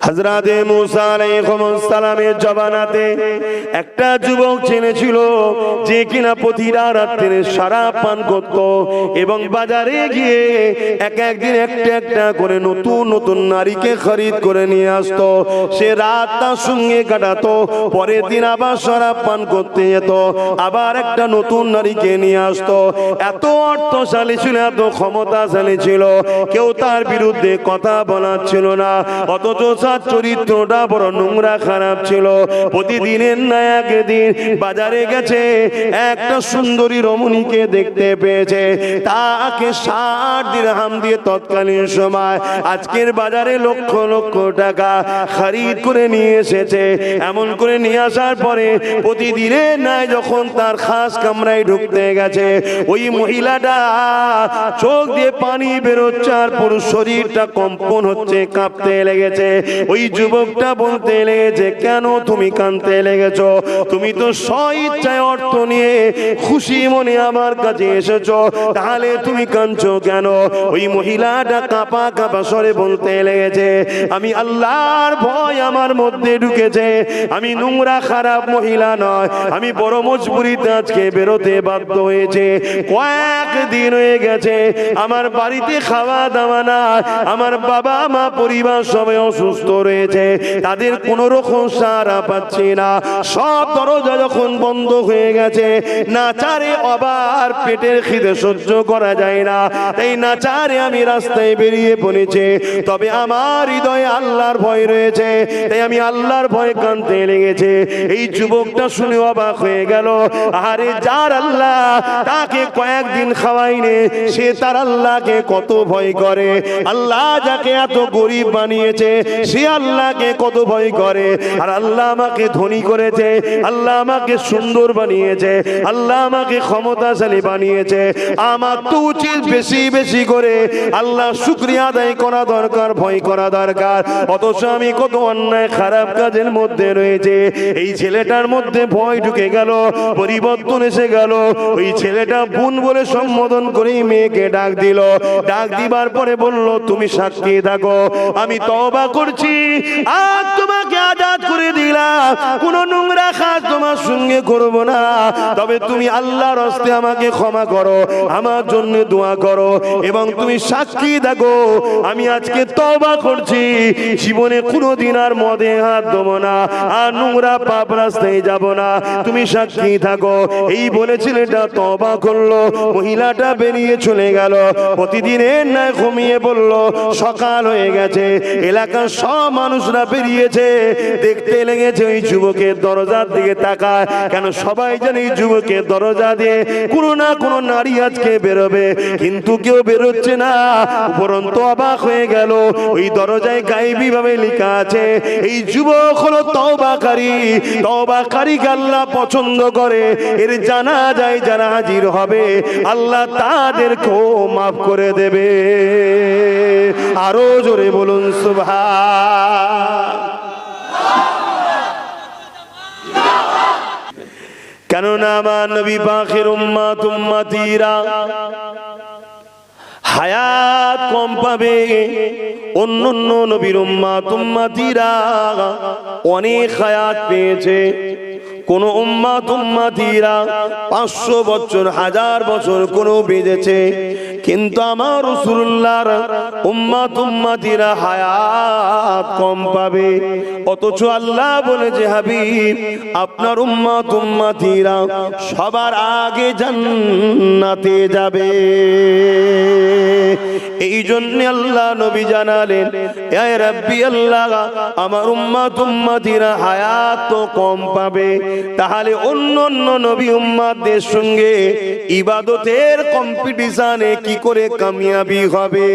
হযরত মুসা আলাইহিস সালামের জবানাতে একটা যুবক ছেলে ছিল যে কিনা প্রতিটা রাতে শরাব পান করত এবং বাজারে গিয়ে একদিন একটা করে নতুন নতুন নারীকে খরিদ করে নিয়ে আসতো। সে রাতটা সঙ্গে কাটাতো, পরের দিন আবার শরাব পান করতে যেত, আবার একটা নতুন নারীকে নিয়ে আসতো। এত অর্থশালী ছিল, এত ক্ষমতাশালী ছিল, কেউ তার বিরুদ্ধে কথা বলার ছিল না। অথচ তার চরিত্রটা বড় নোংরা খারাপ ছিল। প্রতিদিনের না একদিন বাজারে গেছে, একটা সুন্দরী রমণীকে দেখতে পেয়েছে, তাকে 60 দিরহাম দিয়ে তৎকালীন সময় আজকের বাজারে লক্ষ লক্ষ টাকা খরিদ করে নিয়ে এসেছে। এমন করে নিয়ে আসার পরে প্রতিদিনের ন্যায় যখন তার খাস কামরায় ঢুকতে গেছে, ওই মহিলাটা চোখ দিয়ে পানি বেরোচ্ছে আর পুরো শরীরটা কম্পন হচ্ছে, কাঁপতে লেগেছে। ওই যুবকটা বলতে লেগেছে, কেন তুমি কাঁদতে লেগেছো? তুমি তো স্বইচ্ছায় অর্থ নিয়ে খুশি মনে আমার কাছে এসেছো, তাহলে তুমি কাঁদছো কেন? ওই মহিলাটা কাঁপা কাঁপা স্বরে বলতে লেগেছে, আমি আল্লাহর ভয় আমার মধ্যে ঢুকেছে, আমি নোংরা খারাপ মহিলা নয়, আমি বড় মজবুরিতে আজকে বেরোতে বাধ্য হয়েছে। কয়েকদিন হয়ে গেছে আমার বাড়িতে খাওয়া দাওয়া না, আমার বাবা মা পরিবার সবাই অসুস্থ রয়েছে, তাদের কোন রকম সাড়া পাচ্ছি না। সব দরজা যখন বন্ধ হয়ে গেছে, নাচারে আবার পেটের খিদে সহ্য করা যায় না, তাই নাচারে আমি রাস্তায় বেরিয়ে পড়েছি। তবে আমার হৃদয়ে আল্লাহর ভয় রয়েছে, তাই আমি আল্লাহর ভয় কাঁদতে লেগেছে। এই যুবকটা শুনে অবাক হয়ে গেল, আরে যার আল্লাহ তাকে কয়েকদিন খাওয়াইনি, সে তার আল্লাহকে কত ভয় করে। আল্লাহ যাকে এত গরিব বানিয়েছে, সে আল্লাহকে কত ভয় করে। আর আল্লাহ আমাকে ধনী করেছে, আল্লাহ আমাকে সুন্দর বানিয়েছে, আল্লাহ আমাকে ক্ষমতাশালী বানিয়েছে, আমার তো উচিত বেশি বেশি করে আল্লাহ শুকরিয়া আদায় করা দরকার, ভয় করা দরকার। অথচ আমি কত অন্যায় খারাপ কাজের মধ্যে রয়েছে। এই ছেলেটার মধ্যে ভয় ঢুকে গেল, পরিবর্তন এসে গেল। ওই ছেলেটা বোন বলে সম্বোধন করে মেয়েকে ডাক দিল। ডাক দিবার পরে বলল, তুমি সাক্ষী থাকো, আমি তওবা করছি, আজ তোমাকে আজাদ করে দিলাম, কোন নোংরা কাজ তোমার সঙ্গে করব না, তবে তুমি আল্লাহর হস্তে আমাকে ক্ষমা করো, আমার জন্য দোয়া করো, এবং তুমি সাক্ষী থাকো আমি আজকে তওবা করছি, জীবনে কোনোদিন আর মদে হাত দেব না, আর নোংরা পাপ রাস্তায় যাব না, তুমি সাক্ষী থাকো। এই বলে ছেলেটা তওবা করলো। মহিলাটা বেরিয়ে চলে গেল। প্রতিদিনের ন্যায় ঘুমিয়ে বলল। সকাল হয়ে গেছে, এলাকার সব মানুষরা বেরিয়েছে, দেখতে লেগেছে ওই যুবকের দরজার দিকে তাকায়, কেন সবাই জানে এই যুবকের দরজা দিয়ে কোনো না কোনো নারী আজকে বেরোবে, কিন্তু কেউ বেরোচ্ছে না। উপরন্তু অবাক হয়ে গেল, ওই দরজায় গায়েবী ভাবে লেখা আছে, এই যুবক হলো তওবাকারী, তওবাকারীকে আল্লাহ পছন্দ করে, এর জানা যায় যারা হাজির হবে আল্লাহ তাদেরকেও মাফ করে দেবে। আরো জোরে বলুন সুবহান। কেননা আমার নবী পাকের উম্মত উম্মতিরা হায়াত কম পাবে, অন্য অন্য নবীর উম্মত উম্মতিরা অনেক হায়াত পেয়েছে। কোন উম্মত উম্মতিরা 500 বছর 1000 বছর কোন বেঁচেছে, কিন্তু আমার রাসূলুল্লাহর উম্মত উম্মতিরা হায়াত কম পাবে। অথচ আল্লাহ বলেছে, হাবিব আপনার উম্মত উম্মতিরা সবার আগে জান্নাতে যাবে। এই জন্য আল্লাহ নবী জানালেন, ইয়া রাব্বি আল্লাহ, আমার উম্মত উম্মতিরা হায়াত তো কম পাবে, তাহলে অন্য অন্য নবী উম্মতদের সঙ্গে ইবাদতের কম্পিটিশনে কি করে কামিয়াবি হবে?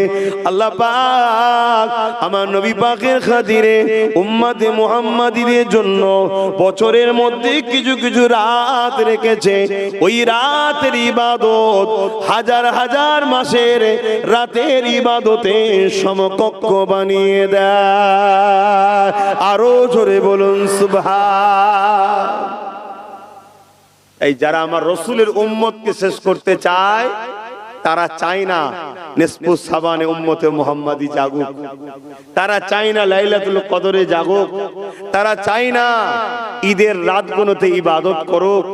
আল্লাহ পাক আমার নবী পাকের খাতিরে উম্মতে মুহাম্মাদীদের জন্য বছরের মধ্যে কিছু কিছু রাত রেখেছে। ওই রাতের ইবাদত হাজার হাজার মাসের রাতের ইবাদতের সমকক্ষ বানিয়ে দেয়। আরো জোরে বলুন সুবহান। এই যারা আমার রাসূলের উম্মতকে শেষ করতে চায়, তারা চায় না নিসফুস সাবানে উম্মতে মুহাম্মাদি জাগুক, তারা চায় না লাইলাতুল কদরে জাগুক, তারা চায় না ঈদের রাতগুলোতে ইবাদত করুক,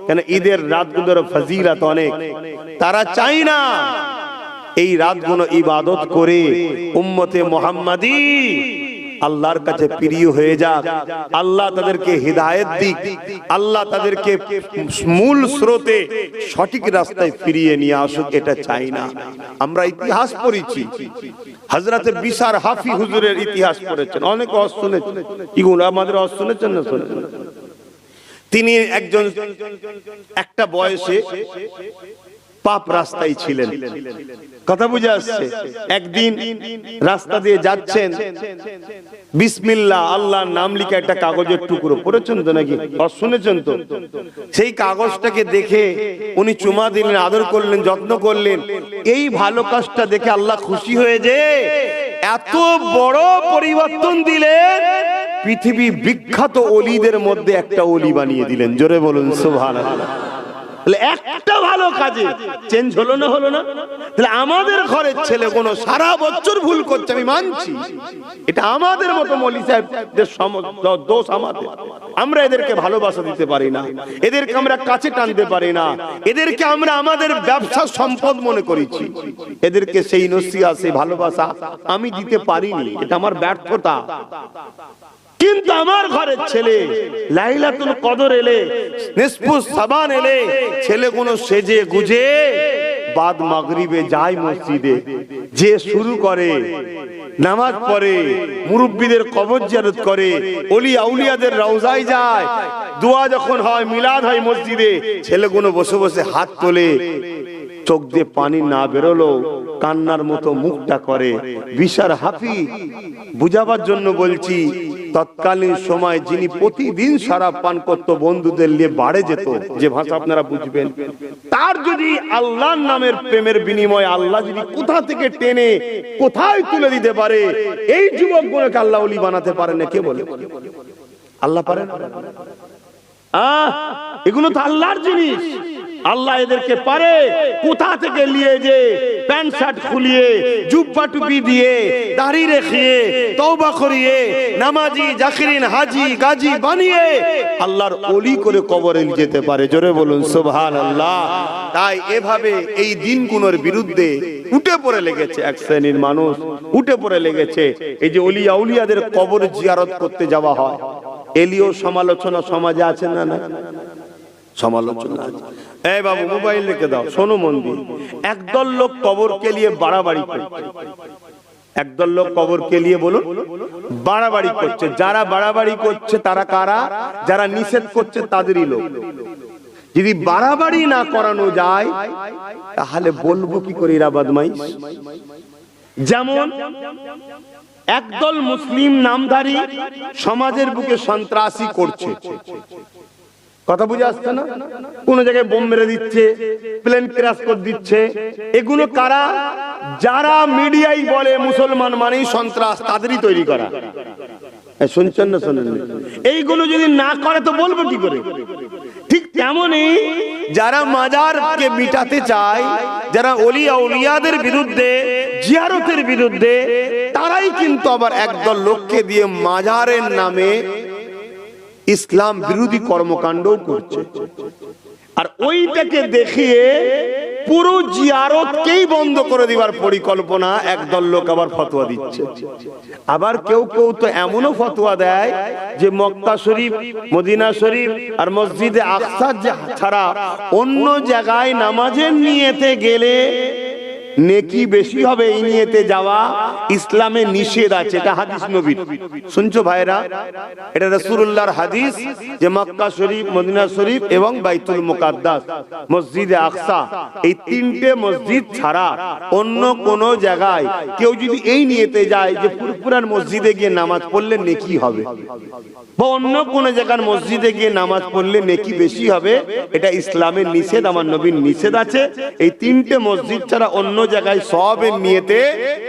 কেন ঈদের রাতগুলোর ফজিলত অনেক। তারা চায় না এই রাতগুলো ইবাদত করে উম্মতে মুহাম্মাদি আল্লাহর কাছে প্রিয় হয়ে যাক, আল্লাহ তাদেরকে হিদায়াত দিক, আল্লাহ তাদেরকে মূল স্রোতে সঠিক রাস্তায় ফিরিয়ে নিয়ে আসুক, এটা চাই না। আমরা ইতিহাস পড়েছি, হযরতে বিশার হাফি হুজুরের ইতিহাস পড়েছেন, অনেক ওয়াজ শুনেছেন, এগুলো আমাদের ওয়াজ শুনেছেন না শুনেছেন? তিনি একজন একটা বয়সে পাপ রাস্তায় ছিলেন, কথা বুঝে আসছে। একদিন রাস্তা দিয়ে যাচ্ছেন, বিসমিল্লাহ আল্লাহর নাম লিখা একটা কাগজের টুকরো পড়েছেন তো নাকি শুনেছেন তো? সেই কাগজটাকে দেখে উনি চুমা দিলেন, আদর করলেন, যত্ন করলেন। এই ভালো কাজটা দেখে আল্লাহ খুশি হয়ে যে এত বড় পরিবর্তন দিলেন, পৃথিবী বিখ্যাত ওলিদের মধ্যে একটা ওলি বানিয়ে দিলেন। জোরে বলুন সুবহানাল্লাহ। একটা ভালো কাজে চেঞ্জ হলো না, হলো না? তাহলে আমাদের ঘরের ছেলে কোনো সারা বছর ভুল করছে, আমি মানছি, এটা আমাদের মতো মৌলভী সাহেবদের দোষ আমাদের। আমরা এদেরকে ভালোবাসা দিতে পারি না, এদেরকে আমরা কাছে টানতে পারি না, এদেরকে আমরা আমাদের ব্যবসার সম্পদ মনে করেছি, এদেরকে সেই নসিহত সেই ভালোবাসা আমি দিতে পারিনি, এটা আমার ব্যর্থতা। কিন্তু আমার ঘরের ছেলে লাইলাতুল কদর এলে, নিসফুস সাবান এলে, ছেলেগুলো সেজে গুজে বাদ মাগরিবে যায় মসজিদে, যে শুরু করে নামাজ পড়ে, মুরব্বিদের কবর জিয়ারত করে, ওলি আউলিয়াদের রওজায় যায়, দোয়া যখন হয়, মিলাদ হয় মসজিদে, ছেলেগুলো বসে বসে হাত তোলে, চোখ দিয়ে পানি না বেরোলো কান্নার মতো মুখটা করে। বিশার হাফি বুঝাবার জন্য বলছি, তৎকালীন সময় যিনি প্রতিদিন শরাব পান করত, বন্ধুদের নিয়ে বাড়ে যেত, যে ভাষা আপনারা বুঝবেন, তার যদি আল্লাহর নামের প্রেমের বিনিময়ে আল্লাহ যদি কোথা থেকে টেনে কোথায় তুলে দিতে পারে, এই যুবকগুলোকে আল্লাহ ওলি বানাতে পারে না? কে বলে? আল্লাহ পারে না? এগুলো তো আল্লাহর জিনিস, আল্লাহ এদেরকে পারে কোথা থেকে নিয়ে যে প্যান্ট শার্ট খুলিয়ে, জুব্বা টুপি দিয়ে, দাড়ি রেখে, তওবা করিয়ে, নামাজি জাকিরিন হাজি গাজী বানিয়ে আল্লাহর ওলি করে কবরে যেতে পারে। জোরে বলুন সুবহানাল্লাহ। তাই এভাবে এই দিনগুলোর বিরুদ্ধে উঠে পড়ে লেগেছে এক শ্রেণীর মানুষ, উঠে পড়ে লেগেছে। এই যে ওলি আউলিয়াদের কবর জিয়ারত করতে যাওয়া হয়, এলিও সমালোচনা সমাজে আছে না? না, সমালোচনা আছে। এই বাবু মোবাইল রেখে দাও, শোনো মন দিয়ে। একদল লোক কবরকে নিয়ে বাড়াবাড়ি করছে, একদল লোক কবরকে নিয়ে বলুন বাড়াবাড়ি করছে। যারা বাড়াবাড়ি করছে তারা কারা? যারা নিষেধ করছে তাদেরই লোক। যদি বাড়াবাড়ি না করানো যায় তাহলে বলবো কি করে এরা বদমাইশ? যেমন একদল মুসলিম নামধারী সমাজের বুকে সন্ত্রাসী করছে, কথা বুঝে আসছে না? কোন জায়গায় বোম মেরে দিচ্ছে, প্লেন ক্র্যাশ করে দিচ্ছে। এগুলো কারা? যারা মিডিয়ায় বলে মুসলমান মানেই সন্ত্রাস, তাদেরই তৈরি করা। শুনছেন না শোনেন? এইগুলো যদি না করে তো বলবো কি করে? ঠিক তেমনই যারা মাজারকে মিটাতে চায়, যারা ওলি আউলিয়াদের বিরুদ্ধে, জিয়ারতের বিরুদ্ধে, তারাই কিন্তু আবার একদল লোককে দিয়ে মাজারের নামে ইসলাম বিরোধী কর্মকাণ্ড করছে। আর ওইটাকে দেখিয়ে পুরো জিয়ারতকেই বন্ধ করে দিবার পরিকল্পনা একদল লোক আবার ফতোয়া দিচ্ছে। আবার কেউ কেউ তো এমনও ফতোয়া দেয় যে মক্কা শরীফ, মদিনা শরীফ আর মসজিদে আকসা ছাড়া অন্য জায়গায় নামাজের নিয়তে গেলে নেকি বেশি হবে, এই নিয়তে যাওয়া ইসলামে নিষেধ আছে। এটা হাদিস নবীর, শুনছো ভাইরা? এটা রাসূলুল্লাহর হাদিস যে মক্কা শরীফ, মদিনা শরীফ এবং বাইতুল মুকাদ্দাস, মসজিদে আকসা, এই তিনটে মসজিদ ছাড়া অন্য কোন জায়গায় কেউ যদি এই নিয়তে যায় যে পুরপুরার মসজিদে গিয়ে নামাজ পড়লে নেকি হবে, বা অন্য কোন জায়গার মসজিদে গিয়ে নামাজ পড়লে নেকি বেশি হবে, এটা ইসলামের নিষেধ, আমার নবীর নিষেধ আছে। এই তিনটে মসজিদ ছাড়া অন্য জায়গায় সবের নিয়তে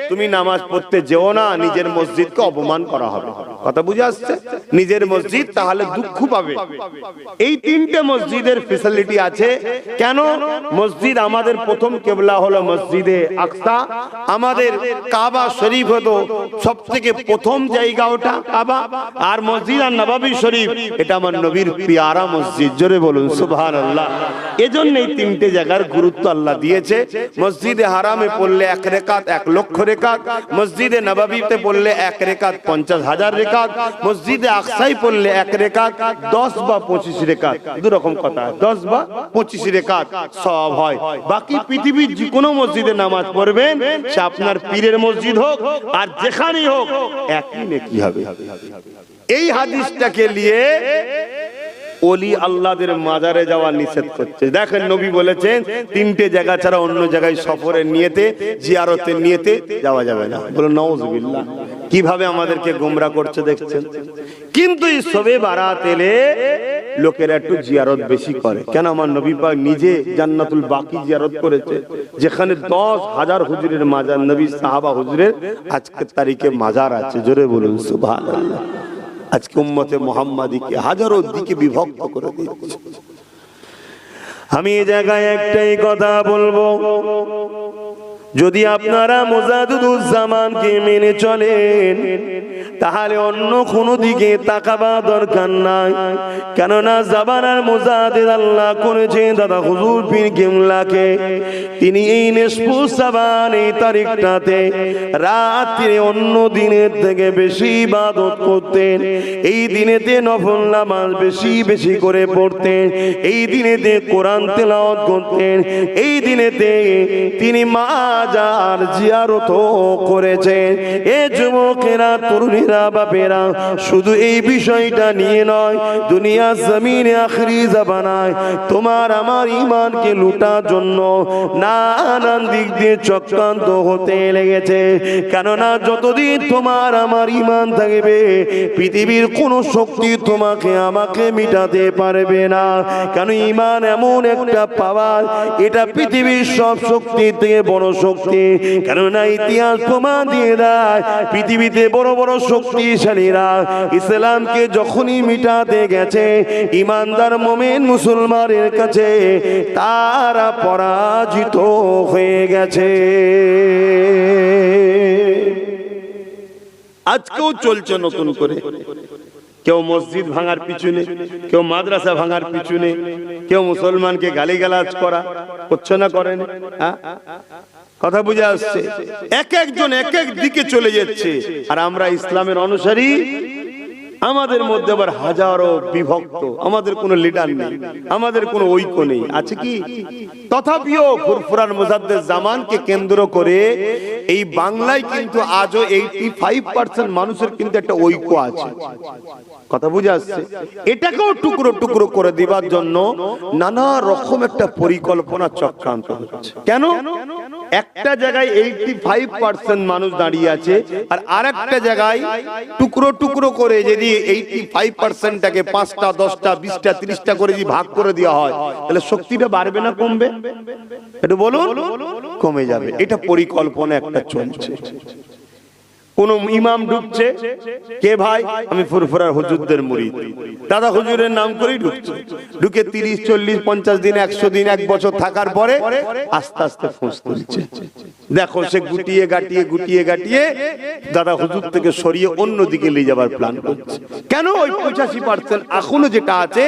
তুমি নামাজ পড়তে যেও না, নিজের মসজিদকে অপমান করা হবে। কথা বুঝে আসছে? নিজের মসজিদ, তাহলে দুঃখ পাবে। এই তিনটে মসজিদের ফ্যাসিলিটি আছে। কেন? মসজিদ আমাদের প্রথম কিবলা হলো মসজিদে আকসা। আমাদের কাবা শরীফ হতো সবথেকে প্রথম জায়গা, ওটা কাবা। আর মসজিদ আর নববী শরীফ, এটা আমার নবীর পিয়ারা মসজিদ। জোরে বলুন সুবহানাল্লাহ। এজন্য এই তিনটে জায়গার গুরুত্ব আল্লাহ দিয়েছে। মসজিদে হারামে পড়লে 1 রেকাত 1 লক্ষ রেকাত, মসজিদে নববীতে পড়লে 1 রেকাত 50,000 রেকাত, মসজিদে আকসায় পড়লে 1 রেকাত 10 বা 25 রেকাত, দু রকম কথা, 10 বা 25 রেকাত সওয়াব হয়। বাকি পৃথিবীর যে কোনো মসজিদে নামাজ পড়বেন, সে আপনার পীরের মসজিদ হোক আর যেখানেই হোক, একই নেকি হবে। এই হাদিসটাকে নিয়ে ওলি আল্লাহদের মাজারে যাওয়া নিষেধ করছে। দেখেন নবী বলেছেন তিনটে জায়গা ছাড়া অন্য জায়গায় সফরের নিয়তে, জিয়ারতের নিয়তে যাওয়া যাবে না। বলো নাউজুবিল্লাহ। কিভাবে আমাদেরকে গোমরা করছে দেখছেন। কিন্তু এই শবে বারাত এলে লোকেরা একটু জিয়ারত বেশি করে। কেন? আমার নবী পাক নিজে জান্নাতুল বাকি জিয়ারত করেছে, যেখানে 10,000 হুজুরের মাজার, নবী সাহাবা হুজুরের আজকের তারিখে মাজার আছে। জোরে বলুন সুবহানাল্লাহ। আজকে উম্মতে মুহাম্মাদীকে হাজারো দিকে বিভক্ত করে দিয়েছে। আমি এই জায়গায় একটাই কথা বলবো, যদি আপনারা মুজাদ্দিদুজ্জামানকে মেনে চলেন, তাহলে অন্য কোনো দিকে তাকাবা দরকার নাই। কেননা জামানার মুজাদ্দিদ আল্লাহ করেছেন দাদা হুজুর পীর কিবলাকে। তিনি এই নিসফু শাবান, এই তারিখটাতে রাত্রে অন্য দিনের থেকে বেশি ইবাদত করতেন। এই দিনেতে নফল নামাজ বেশি বেশি করে পড়তেন। এই দিনেতে কোরআন তেলাওয়াত করতেন। এই দিনেতে তিনি মাজার জিয়ারত করেছেন। এ যুবকেরা, তরুণীরা, বাপেরা, শুধু এই বিষয়টা নিয়ে নয়, দুনিয়া জমিনে আখরি জামানায় তোমার আমার ঈমানকে লুটার জন্য নানান দিক দিয়ে চক্রান্ত হতে লেগেছে। কেননা যতদিন তোমার আমার ঈমান থাকবে, পৃথিবীর কোন শক্তি তোমাকে আমাকে মিটাতে পারবে না। কারণ ঈমান এমন একটা পাওয়ার, এটা পৃথিবীর সব শক্তি থেকে বড় শক্তি। কেননা ইতিহাস প্রমাণ দিয়ে দেয়, পৃথিবীতে বড় বড় শক্তিশালীরা ইসলামকে যখনই মিটাতে গেছে, ইমানদার মুমিন মুসলমানের কাছে তারা পরাজিত হয়ে গেছে। আজকেও চলছে নতুন করে, কেউ মসজিদ ভাঙার পিছনে, কেউ মাদ্রাসা ভাঙার পিছনে, কেউ মুসলমানকে গালিগালাজ করা করছে না, করেন? কথা বুঝে আসছে? এক একজন এক এক দিকে চলে যাচ্ছে। আর আমরা ইসলামের অনুসারী, আমাদের মধ্যে আবার হাজারো বিভক্ত, আমাদের কোনো লিডার নেই, আমাদের কোনো ঐক্য নেই। আছে কি? তথাপিও ফুরফুরান মুজাদ্দিদুজ্জামানকে কেন্দ্র করে এই বাংলায় কিন্তু আজও 85% মানুষের কিন্তু একটা ঐক্য আছে। কথা বুঝে আসছে? এটাকেও টুকরো টুকরো করে দিবার জন্য নানা রকম একটা পরিকল্পনা চক্রান্ত হচ্ছে। কেন? একটা জায়গায় 85% মানুষ দাঁড়িয়ে আছে, আর আরেকটা জায়গায় টুকরো টুকরো করে যদি 85%টাকে 5টা 10টা 20টা 30টা করে যদি ভাগ করে দেওয়া হয়, তাহলে শক্তিটা বাড়বে না কমবে? একটু বলুন। কমে যাবে। এটা পরিকল্পনা একটা চলছে। কোন ইমাম ঢুকছে, কে ভাই? আমি ফুরফুরার হুজুরদের মুরিদ, দাদা হুজুরের নাম করেই ঢুকছে। ঢুকে 30, 40, 50 দিন, 100 দিন, 1 বছর থাকার পরে আস্তে আস্তে ফোঁস তুলছে। দেখো সে গুটিয়ে গাটিয়ে দাদা হুজুর থেকে সরিয়ে অন্যদিকে নিয়ে যাবার প্ল্যান করছে। কেন? ওই 85% এখনো যেটা আছে,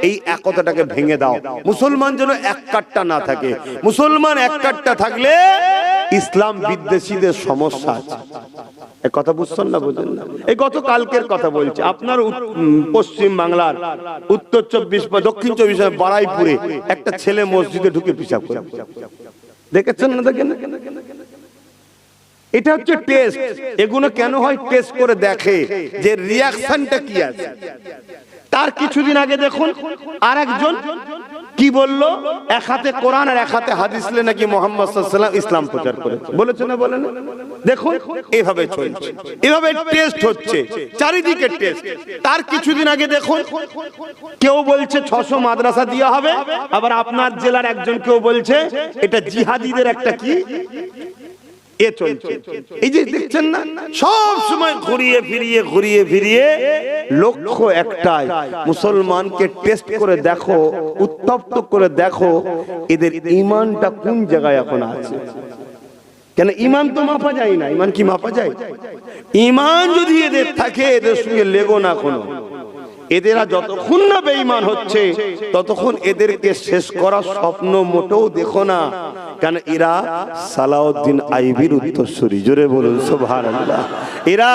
এই একতাটাকে ভেঙে দাও। মুসলমান যেন এক কাট্টা না থাকে। মুসলমান এক কাট্টা থাকলে ইসলাম বিদ্বেষীদের সমস্যা আছে। কথা বুঝছেন না? বুঝেন না? এই গত কালকের কথা বলছি। আপনার পশ্চিম বাংলার উত্তর 24 বা দক্ষিণ 24 বারাইপুরে একটা ছেলে মসজিদে ঢুকে পেশাব করে, দেখেছেন না? দেখেন, এটা হচ্ছে টেস্ট। এগুলো কেন হয়? টেস্ট করে দেখে যে রিয়াকশনটা কি আছে। তার কিছুদিন আগে দেখুন আরেকজন কি বললো, এক হাতে কোরআন আর এক হাতে হাদিস নিয়ে নাকি মুহাম্মদ সাল্লাল্লাহু আলাইহি ওয়াসাল্লাম ইসলাম প্রচার করেছে। বলেছে না? বলেন? দেখুন এইভাবে চলছে, এইভাবে টেস্ট হচ্ছে, চারিদিকে টেস্ট। তার কিছুদিন আগে দেখুন কেউ বলছে 600 মাদ্রাসা দেওয়া হবে, আবার আপনার জেলার একজন কেউ বলছে এটা জিহাদিদের একটা কি এ চলছে। এই যে দেখছেন না, সব সময় ঘুরিয়ে ফিরিয়ে লক্ষ্য একটাই, মুসলমানকে টেস্ট করে দেখো, উত্তপ্ত করে দেখো এদের ঈমানটা কোন জায়গায় এখন আছে। কেন ঈমান তো মাপা যায় না, ঈমান কি মাপা যায়? ঈমান যদি এদের থাকে, এদের সঙ্গে লেগো না কোনো। এদেরা যতক্ষণ না বেঈমান হচ্ছে ততক্ষণ এদেরকে শেষ করার স্বপ্ন মোটেও দেখো না। কারণ এরা সালাউদ্দিন আইবির উত্তরসূরি। জোরে বলুন সুবহানাল্লাহ। এরা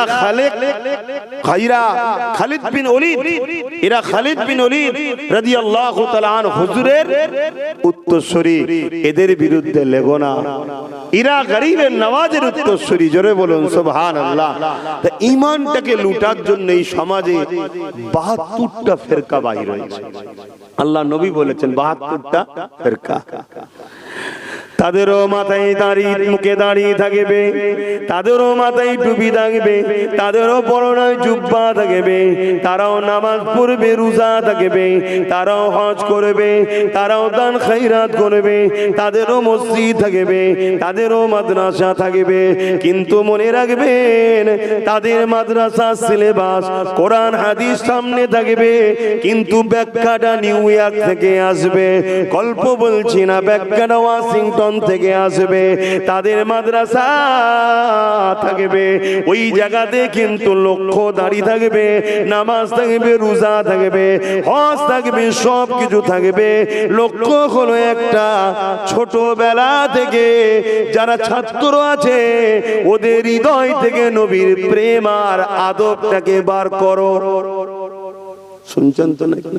খালিদ বিন ওলীদ, এরা খালিদ বিন ওলীদ রাদিয়াল্লাহু তাআলা আনহু হুজুরের উত্তরসূরি। এদের বিরুদ্ধে লেগো না। এরা গরিবের নওয়াজের উত্তরসূরি। জোরে বলুন সুবহানাল্লাহ। তা ঈমানটাকে লুটার জন্য এই সমাজে 72টা ফিরকা বাইর হয়েছে। আল্লাহ নবী বলেছেন 72টা ফিরকা। তাদেরও মাথায় দাড়ি, মুখে দাড়ি থাকবে, তাদেরও মাথায় টুপি থাকবে, তাদেরও পরনায় জুব্বা থাকবে, তারাও নামাজ পড়বে, রোজা থাকবে, তারাও হজ করবে, তারাও দান খায়রাত করবে, তাদেরও মসজিদ থাকবে, তাদেরও মাদ্রাসা থাকবে। কিন্তু মনে রাখবেন, তাদের মাদ্রাসা সিলেবাস কোরআন হাদিস সামনে থাকবে, কিন্তু ব্যাখ্যাটা নিউ ইয়র্ক থেকে আসবে। গল্প বলছি না, ব্যাখ্যাটা ওয়াশিংটন থেকে আসবে। তাদের মাদ্রাসা থাকবে, ওই জায়গাতে কিন্তু লক্ষ্য দাঁড়িয়ে থাকবে, নামাজ থাকবে, রোজা থাকবে, হজ থাকবে, সব কিছু থাকবে। লক্ষ্য হলো একটা, ছোটবেলা থেকে যারা ছাত্র আছে ওদের হৃদয় থেকে নবীর প্রেম আর আদবটাকে বার করো। শুনছেন তো নাকি?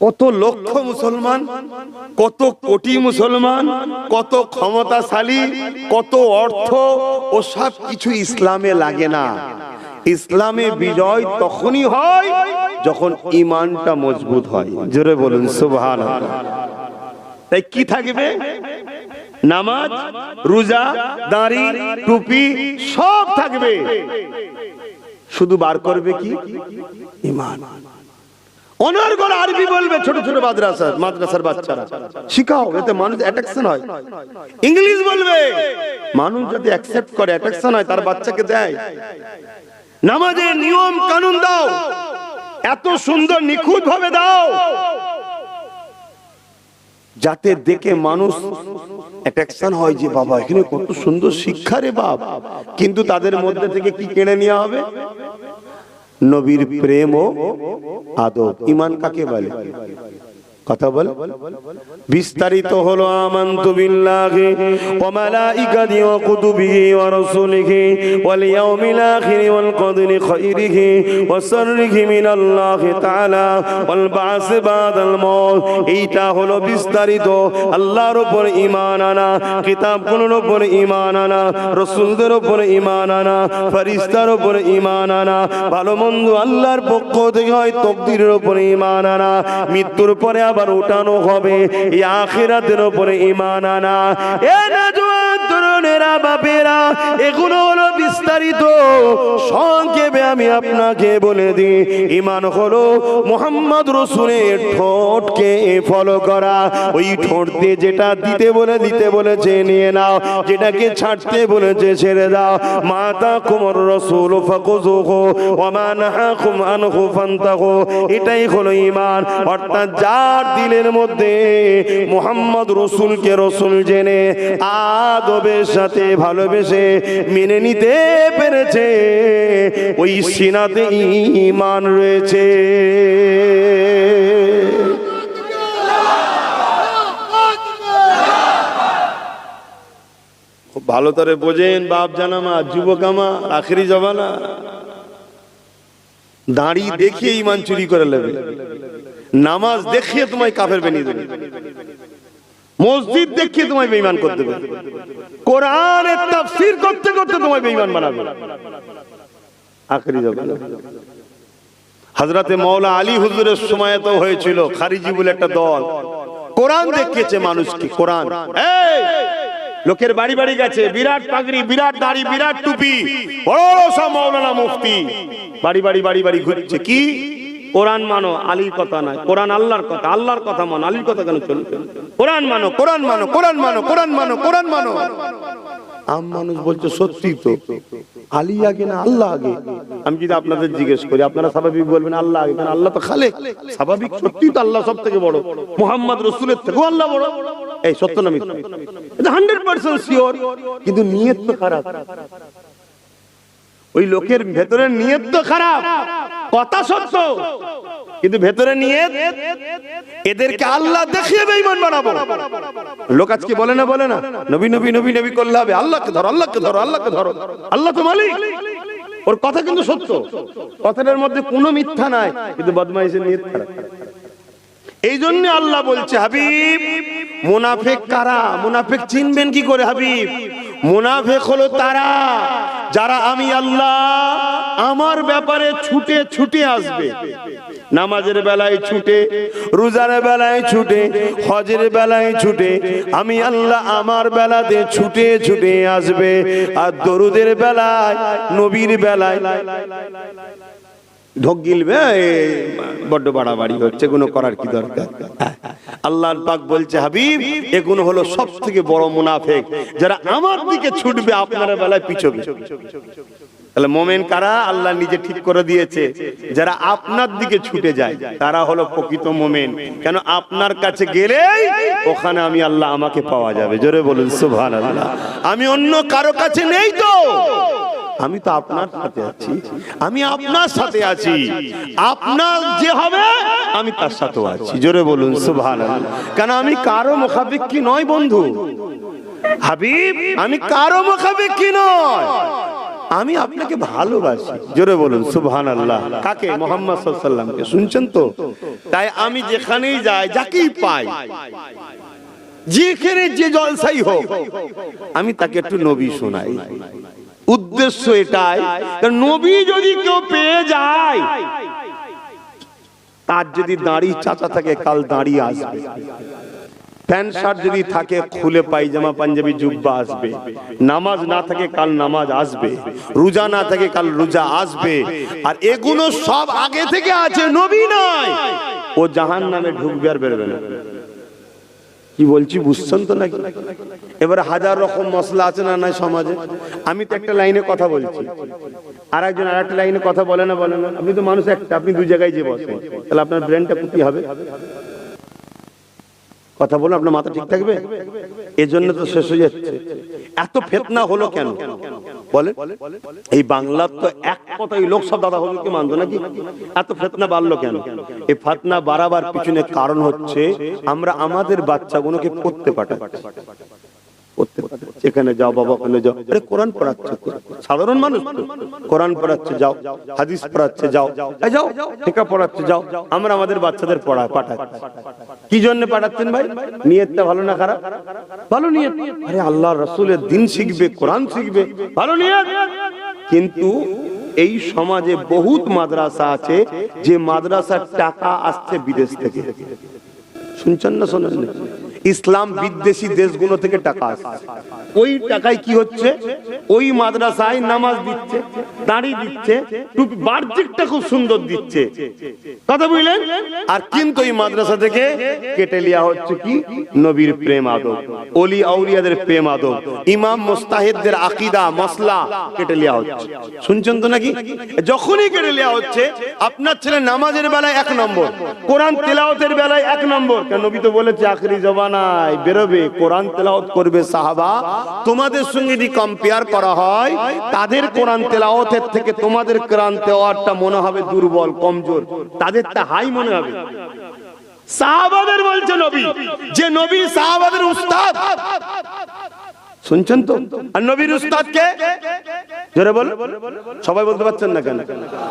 কত লক্ষ মুসলমান, কত কোটি মুসলমান, কত ক্ষমতাশালী, কত অর্থ, ও সব কিছু ইসলামে লাগে না। ইসলামে বিজয় তখনই হয় যখন ঈমানটা মজবুত হয়। জোরে বলুন সুবহানাল্লাহ। তাই কি থাকবে? নামাজ, রোজা, দাড়ি, টুপি সব থাকবে, শুধু বার করবে কি? ঈমান। অনর্গল আরবি বলবে, ছোট ছোট মাদ্রাসার বাচ্চারা শিখাও, এতে মানুষ অ্যাট্রাকশন হয়। ইংলিশ বলবে, মানুষ যদি অ্যাকসেপ্ট করে, অ্যাট্রাকশন হয়, তার বাচ্চাকে দেয়। নামাজের নিয়ম কানুন দাও, এত সুন্দর নিখুঁত ভাবে দাও যাতে দেখে মানুষ অ্যাট্রাকশন হয় যে বাবা এখানে কত সুন্দর শিক্ষা রে বাপ। কিন্তু তাদের মধ্যে থেকে কি কেড়ে নেওয়া হবে? নবীর প্রেম ও আদব। ঈমান কাকে বলে? কথা বল। বিস্তারিত হলো আমানতু বিল্লাহি ওয়া মালাইকাতিহি ওয়া কুতুবিহি ওয়া রাসূলিহি ওয়াল ইয়াউমিল আখিরি ওয়াল কদরি খাইরিহি ওয়া শাররিহি মিনাল্লাহি তাআলা ওয়াল বা'স বাদাল মাউত। এইটা হলো বিস্তারিত। আল্লাহর উপর ঈমান আনা, কিতাবগুলোর উপর ঈমান আনা, রাসূলদের উপর ঈমান আনা, ফেরেশতার উপর ঈমান আনা, ভালো মন্দ আল্লাহর পক্ষ থেকে হয় তাকদীরের উপর ঈমান আনা, মৃত্যুর পরে আবার উঠানো হবে, এই আখিরাতের উপরে ঈমান আনা। এ নওজোয়ান তরুণেরা, বাপেরা, এগুলো হলো বিস্তারিত। সংক্ষেপে আমি আপনাকে বলে দিই, ঈমান হলো মুহাম্মদ রাসূলের ঠোঁটকে ফলো করা। ওই ঠোঁট দিয়ে যেটা দিতে বলেছে নিয়ে নাও, যেটাকে ছাড়তে বলেছে ছেড়ে দাও। মাতাকুমুর রাসূল ফাকুযুহু ওয়া মা নাহাকুম আনহু ফান্তাহু। এটাই হলো ঈমান। অর্থাৎ যার দিলের মধ্যে মুহাম্মদ রাসূলকে রাসূল জেনে আদবের সাথে ভালোবেসে মেনে নিতে পেরেছে, ওই সিনাতে ঈমান রয়েছে। খুব ভালো করে বোঝেন বাপ জানামা, যুবক আমার, আখেরি জমানা। দাড়ি দেখিয়ে ঈমান চুরি করে নেবে, নামাজ দেখিয়ে তোমায় কাফের বানিয়ে দেবে, মসজিদ দেখিয়ে তোমায় বেঈমান করে দেবে, কোরআনের তাফসীর করতে করতে তোমায় বেঈমান বানাবে। আখেরি জমানা। হযরতে মাওলা আলী হুজুরের সময় তো হয়েছিল খারিজি বলে একটা দল, কোরআন দেখিয়েছে মানুষকে। কোরআন লোকের বাড়ি বাড়ি গেছে, বিরাট পাগড়ি, বিরাট দাড়ি, বিরাট টুপি, বড় সব মাওলানা মুফতি বাড়ি বাড়ি ঘুরছে। কি কোরআন মানো, আলীর কথা নয়। কোরআন আল্লাহর কথা, আল্লাহর কথা মানো, আলীর কথা কেন চলবে? কোরআন মানো, কোরআন মানো, কোরআন মানো, কোরআন মানো, কোরআন মানো। আম মানুষ বলছে সত্যি তো, আলী আগে না আল্লাহ আগে? আমি যদি আপনাদের জিজ্ঞেস করি, আপনারা স্বাভাবিক বলবেন আল্লাহ আগে, কারণ আল্লাহ তো খালেক। স্বাভাবিক, সত্যি তো আল্লাহ সব থেকে বড়, মুহাম্মদ রাসূলের থেকেও আল্লাহ বড়। এই সত্য না মিথ্যা? এটা 100% শিওর। কিন্তু নিয়ত তো খারাপ। ওই লোকের ভেতরের নিয়ত তো খারাপ, কথা সত্য কিন্তু ভেতরে নিয়ত, এদেরকে আল্লাহ দেখিয়ে বেঈমান বানাবো। লোক আজকে বলে না নবী নবী নবী নবী করলে হবে, আল্লাহকে ধরো, আল্লাহকে ধরো, আল্লাহকে ধরো, আল্লাহ তো মালিক। ওর কথা কিন্তু সত্য, কথাটার মধ্যে কোনো মিথ্যা নাই, কিন্তু বদমাইশের নিয়ত খারাপ। এই জন্য আল্লাহ বলছে, হাবিব মুনাফিক কারা? মুনাফিক চিনবেন কি করে হাবিব? মুনাফিক হলো তারা যারা আমি আল্লাহ আমার ব্যাপারে ছুটে ছুটে আসবে। নামাজের বেলায় ছুটে, রোজার বেলায় ছুটে, হজের বেলায় ছুটে, আমি আল্লাহ আমার বেলাতে ছুটে ছুটে আসবে। আর দরুদের বেলায়, নবীর বেলায় ঢোক গিলবে, বড্ড বাড়াবাড়ি হচ্ছে, কোনো করার কি দরকার? আল্লাহর পাক বলছে, হাবিব এগুলো হলো সব থেকে বড় মুনাফিক, যারা আমার দিকে ছুটবে, আপনার বেলায় পিছবে। তাহলে মোমেন কারা? আল্লাহ নিজে ঠিক করে দিয়েছে, যারা আপনার দিকে ছুটে যায় তারা হলো প্রকৃত মোমেন। কেন? আপনার কাছে গেলেই ওখানে আমি আল্লাহ আমাকে পাওয়া যাবে। জোরে বলুন সুবহানাল্লাহ। আমি অন্য কারো কাছে নেই তো, আমি তো আপনার সাথে আছি, আমি আপনার সাথে আছি, আপনার যে হবে আমি তার সাথে আছি। জোরে বলুন সুবহানাল্লাহ। কেন? আমি কারো মুখাপেক্ষী নয় বন্ধু হাবিব, আমি কারো মুখাপেক্ষী নয়, আমি আপনাকে ভালোবাসি। জোরে বলুন সুবহানাল্লাহ। কাকে? মুহাম্মদ সাল্লাল্লাহু আলাইহি ওয়াসাল্লামকে। শুনছেন তো? তাই আমি যেখানেই যাই, যাকেই পাই, যেখানে যে জলসাই হোক, আমি তাকে একটু নবী শোনাই। উদ্দেশ্য এটাই, নবী যদি কেউ পেয়ে যায়, তার যদি দাড়ি চাচা থাকে, কাল দাড়ি আসবে। প্যান্ট শার্ট যদি থাকে, খুলে পায়জামা পাঞ্জাবি জুব্বা আসবে। নামাজ না থাকে, কাল নামাজ আসবে। রোজা না থাকে, কাল রোজা আসবে। আর এগুলো সব আগে থেকে আছে, নবী নয়। ও জাহান্নামে ঢুকবে আর বেরোবে না। কি বলছি বুঝছেন তো নাকি? এবারে হাজার রকম মশলা আছে না নাই সমাজে। আমি তো একটা লাইনে কথা বলছি, আর একজন আর একটা লাইনে কথা বলে না। আপনি তো মানুষ একটা, আপনি দুই জায়গায় যে বসেন, তাহলে আপনার ব্রেনটা কি হবে? কথা বলুন, আপনার মাথা ঠিক থাকবে? এজন্য তো শেষ হয়ে যাচ্ছে। এত ফিতনা হলো কেন বলে? এই বাংলার তো এক কথাই লোক সব দাদা হুজুরকে মানতো নাকি? এত ফিতনা বাড়লো কেন? এই ফিতনা বাড়াবার পিছনে কারণ হচ্ছে আমরা আমাদের বাচ্চাগুলোকে পড়তে পাঠাচ্ছি। এখানে যাও বাবা, ওখানে যাও। আরে কোরআন পড়াচ্ছে, সাধারণ মানুষ তো কোরআন পড়াচ্ছে, যাও। হাদিস পড়াচ্ছে, যাও। যাও ফিকহ পড়াচ্ছে, যাও। আমরা আমাদের বাচ্চাদের পাঠাচ্ছি। কি জন্য পাঠাচ্ছেন ভাই? নিয়তটা ভালো না খারাপ? ভালো নিয়ত। আরে আল্লাহর রাসূলের দ্বীন শিখবে, কোরআন শিখবে, ভালো নিয়ত। কিন্তু এই সমাজে বহুত মাদ্রাসা আছে, যে মাদ্রাসার টাকা আসছে বিদেশ থেকে। শুনছেন না শোনেন? ইসলাম বিদ্বেষী দেশগুলো থেকে টাকা আসছে। ওই টাকায় কি হচ্ছে? ওই মাদ্রাসায় নামাজ দিচ্ছে, দাড়ি দিচ্ছে, টুপি, বাহ্যিকটা খুব সুন্দর দিচ্ছে, কথা বুঝলেন? আর কিন্তু এই মাদ্রাসা থেকে কেটে লিয়া হচ্ছে কি? নবীর প্রেম আদব, ওলি আউলিয়াদের প্রেম আদব, ইমাম মুস্তাহিদদের আকীদা মাসলা কেটে লিয়া হচ্ছে। শুনছেন তো নাকি? যখনই কেটে লিয়া হচ্ছে, আপনার ছেলে নামাজের বেলায় 1 নম্বর, কোরআন তেলাওয়াতের বেলায় 1 নম্বর। কারণ নবী তো বলেছে আখিরি জবানায় বেরোবে, কোরআন তেলাওয়াত করবে সাহাবা। তোমাদের সঙ্গে যদি কম্পেয়ার করা হয়, তাদের কোরআন তেলাওয়াতের থেকে তোমাদের কোরআন তেলাওয়াতটা মনে হবে দুর্বল, কমজোর, তাদেরটা হাই মনে হবে। সাহাবাদের বলছে নবী, যে নবী সাহাবাদের উস্তাদ। শুনছেন তো? আর নবীর উস্তাদ কে? জোরে বল, সবাই বলতে পারছেন না কেন?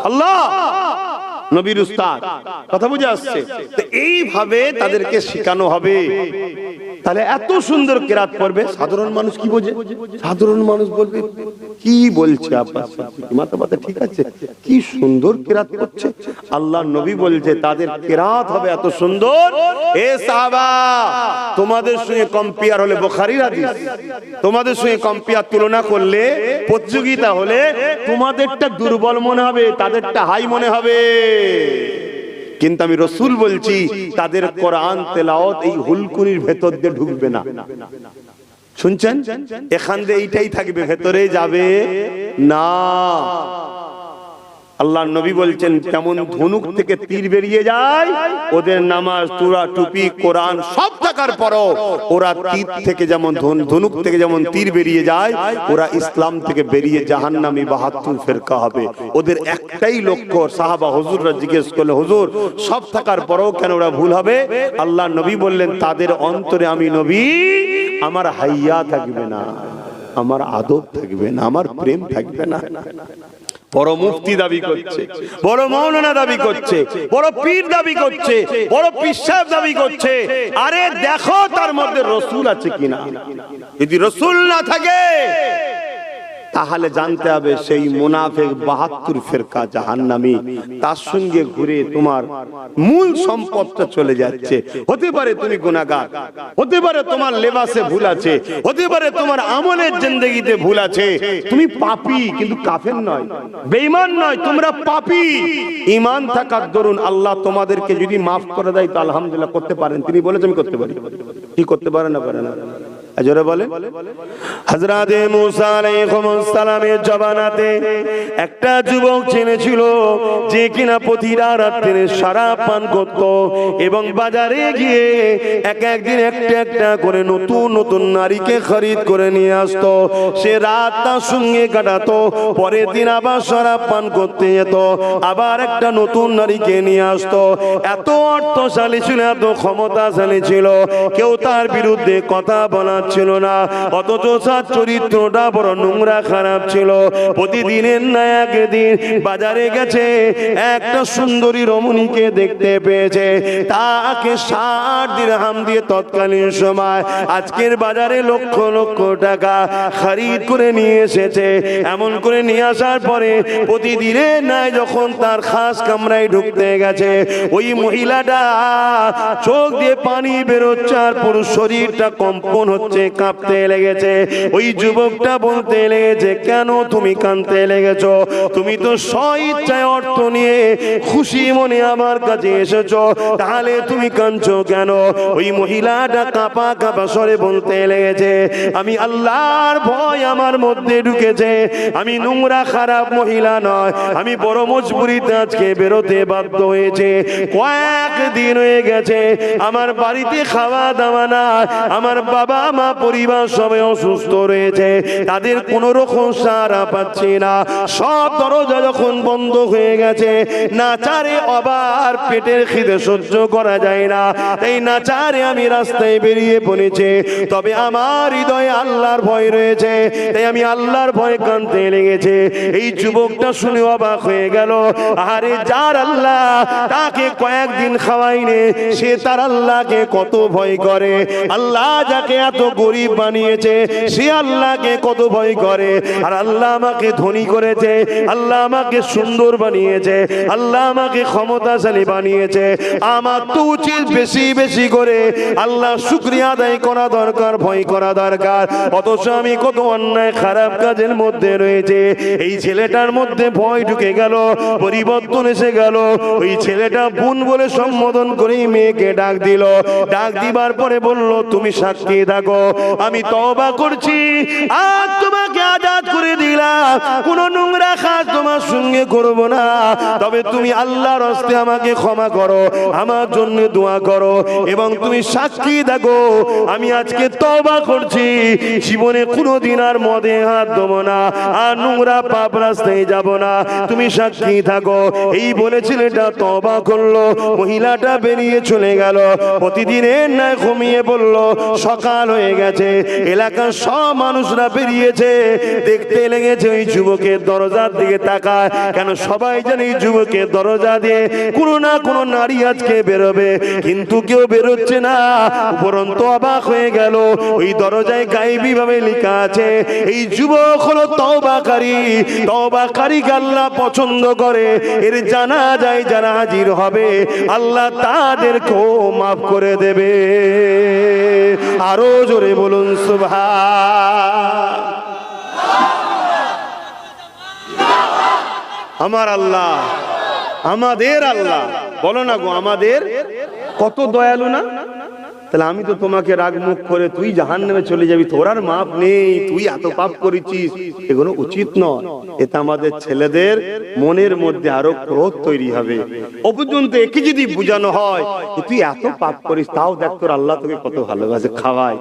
আল্লাহ নবীর উস্তাদ। কথা বুঝে আসছে? তো এইভাবে তাদেরকে শেখানো হবে। তাহলে এত সুন্দর কেরাত পড়বে, সাধারণ মানুষ কি বোঝে? সাধারণ মানুষ বলবে কি বলছে আব্বাস, মাথা মাথা ঠিক আছে, কি সুন্দর কেরাত করছে। আল্লাহর নবী বলছে তাদের কেরাত হবে এত সুন্দর, এ সাহাবা তোমাদের সঙ্গে কম্পেয়ার হলে, বুখারীর হাদিস, তোমাদের সঙ্গে কম্পেয়ার তুলনা করলে, প্রতিযোগিতা হলে তোমাদেরটা দুর্বল মনে হবে, তাদেরটা হাই মনে হবে। কিন্তু আমি রসুল বলছি তাদের কোরআন তেলাওয়াত এই হুলকুনির ভেতর দিয়ে ঢুকবে না। শুনছেন? এখান দিয়ে এইটাই থাকবে, ভেতরে যাবে না। আল্লাহর নবী বলছেন যেমন ধনুক থেকে তীর বেরিয়ে যায়, ওদের নামাজ তুরা টুপি কোরআন সব থাকার পরও ওরা তীর থেকে যেমন ধনুক থেকে যেমন তীর বেরিয়ে যায়, ওরা ইসলাম থেকে বেরিয়ে জাহান্নামী 72 ফিরকা হবে। ওদের একটাই লক্ষ্য। সাহাবা হুজুররা জিজ্ঞেস করলে, হুজুর সব থাকার পরও কেন ওরা ভুল হবে? আল্লাহর নবী বললেন তাদের অন্তরে আমি নবী আমার হাইয়া থাকবে না, আমার আদব থাকবে না, আমার প্রেম থাকবে না। বড় মুফতি দাবি করছে, বড় মাওলানা দাবি করছে, বড় পীর দাবি করছে, বড় পীর সাহেব দাবি করছে। আরে দেখো তার মধ্যে রসুল আছে কিনা। যদি রসুল না থাকে তাহলে জানতে হবে সেই মুনাফিক 72 ফিরকা জাহান্নামী, তার সঙ্গে ঘুরে তোমার মূল সম্পদটা চলে যাচ্ছে। হতে পারে তুমি গুনাহগার, হতে পারে তোমার লেবাসে ভুল আছে, হতে পারে তোমার আমলের জিন্দেগিতে ভুল আছে, তুমি পাপী কিন্তু কাফের নয়, বেঈমান নয়, তোমরা পাপী। ঈমান থাকার দরুন আল্লাহ তোমাদেরকে যদি মাফ করে দেয় তো আলহামদুলিল্লাহ করতে পারেন। তিনি বলেছেন আমি করতে পারি, কি করতে পারে না পারে না? আজরে বলেন। হযরত মুসা আলাইহিস সালামের জবানাতে একটা যুবক ছিল যে কিনা প্রতিটা রাতে শরাব পান করত এবং বাজারে গিয়ে একদিন একটা করে নতুন নতুন নারীকে খরিদ করে নিয়ে আসতো। সে রাতটা সঙ্গে কাটাতো, পরের দিন আবার শরাব পান করতে যেত, আবার একটা নতুন নারীকে নিয়ে আসতো। এত অর্থশালী ছিল, এত ক্ষমতাশালী ছিল, কেউ তার বিরুদ্ধে কথা বলা ছিল না। অথচ তার চরিত্রটা বড় নোংরা খারাপ ছিল। প্রতিদিনের না একদিন বাজারে গেছে, একটা সুন্দরী রমণীকে দেখতে পেয়েছে, তাকে 60 দিরহাম দিয়ে তৎকালীন সময় আজকের বাজারে লক্ষ লক্ষ টাকা খরিদ করে নিয়ে এসেছে। এমন করে নিয়ে আসার পরে প্রতিদিনের নাই যখন তার খাস কামরায় ঢুকতে গেছে, ওই মহিলাটা চোখ দিয়ে পানি বেরোচ্ছে আর পুরো শরীরটা কম্পন হচ্ছে, কাঁপতে লেগেছে। ওই যুবকটা বলতে লেগেছে, কেন তুমি কাঁদতে লেগেছো? তুমি তো স্বইচ্ছায় অর্থ নিয়ে খুশি মনে আমার কাছে এসেছো, তাহলে তুমি কাঁদছো কেন? ওই মহিলাটা কাঁপা কাঁপা স্বরে বলতে লেগেছে, আমি আল্লাহর ভয় আমার মধ্যে ঢুকেছে, আমি নোংরা খারাপ মহিলা নয়, আমি বড় মজবুরিতে আজকে বেরোতে বাধ্য হয়েছে। কয়েকদিন হয়ে গেছে আমার বাড়িতে খাওয়া দাওয়া না, আমার বাবা মা পরিবার সবাই অসুস্থ রয়েছে, তাদের কোন রকম সাড়া পাচ্ছি না। সব দরজা যখন বন্ধ হয়ে গেছে, নাচারে আবার পেটের খিদে সহ্য করা যায় না, এই নাচারে আমি রাস্তায় বেরিয়ে পড়েছি। তবে আমার হৃদয়ে আল্লাহর ভয় রয়েছে, তাই আমি আল্লাহর ভয় কাঁদতে লেগেছে। এই যুবকটা শুনে অবাক হয়ে গেল, আরে যার আল্লাহ তাকে কয়েকদিন খাওয়াইনি, সে তার আল্লাহকে কত ভয় করে। আল্লাহ যাকে এত গরিব বানিয়েছে সে আল্লাহকে কত ভয় করে। আর আল্লাহ আমাকে ধনী করেছে, আল্লাহ আমাকে সুন্দর বানিয়েছে, আল্লাহ আমাকে ক্ষমতাশালী বানিয়েছে, আমার তো উচিত বেশি বেশি করে আল্লাহ শুকরিয়া আদায় করা দরকার, ভয় করা দরকার। অথচ আমি কত অন্যায় খারাপ কাজের মধ্যে রয়েছে। এই ছেলেটার মধ্যে ভয় ঢুকে গেল, পরিবর্তন এসে গেল। ওই ছেলেটা বোন বলে সম্বোধন করে মেয়েকে ডাক দিল। ডাক দিবার পরে বলল, তুমি সাক্ষী থাকো, আমি তওবা করছি, আজ তোমাকে আজাদ করে দিলাম, কোন নোংরা কাজ তোমার সঙ্গে করব না, তবে তুমি আল্লাহর হস্তে আমাকে ক্ষমা করো, আমার জন্য দোয়া করো, এবং তুমি সাক্ষী থাকো আমি আজকে তওবা করছি, জীবনে কোনোদিন আর মদে হাত দেবো না, আর নোংরা পাপ রাস্তায় যাব না, তুমি সাক্ষী থাকো। এই বলে ছেলেটা তওবা করলো। মহিলাটা বেরিয়ে চলে গেল। প্রতিদিনের ন্যায় ঘুমিয়ে পড়ল। সকাল হয়ে গেছে, এলাকার সব মানুষরা বেরিয়েছে, দেখতে লেগেছে ওই যুবকের দরজার দিকে তাকায়, কেন সবাই জানে এই যুবকের দরজা দিয়ে কোনো না কোনো নারী আজকে বেরোবে, কিন্তু কেউ বেরোচ্ছে না। উপরন্ত অবাক হয়ে গেল, ওই দরজায় গায়েবী ভাবে লেখা আছে, এই যুবক হলো তওবাকারী, তওবাকারীকে আল্লাহ পছন্দ করে, এর জানা যায় যারা হাজির হবে আল্লাহ তাদেরকেও মাফ করে দেবে। আরো জোরে বলুন সুবহান। আমার আল্লাহ, আমাদের আল্লাহ বলো না গো, আমাদের কত দয়ালু না? তাহলে আমি তো তোমাকে রাগ মুখ করে তুই জাহান্নামে চলে যাবি, তোর আর মাপ নেই, তুই এত পাপ করেছিস, এগুলো উচিত নয়। এতে আমাদের ছেলেদের মনের মধ্যে আরো ক্রোধ তৈরি হবে। অপর্যন্ত একে যদি বোঝানো হয় যে তুই এত পাপ করিস, তাও দেখ তোর আল্লাহ তোকে কত ভালোবাসে, খাওয়ায়,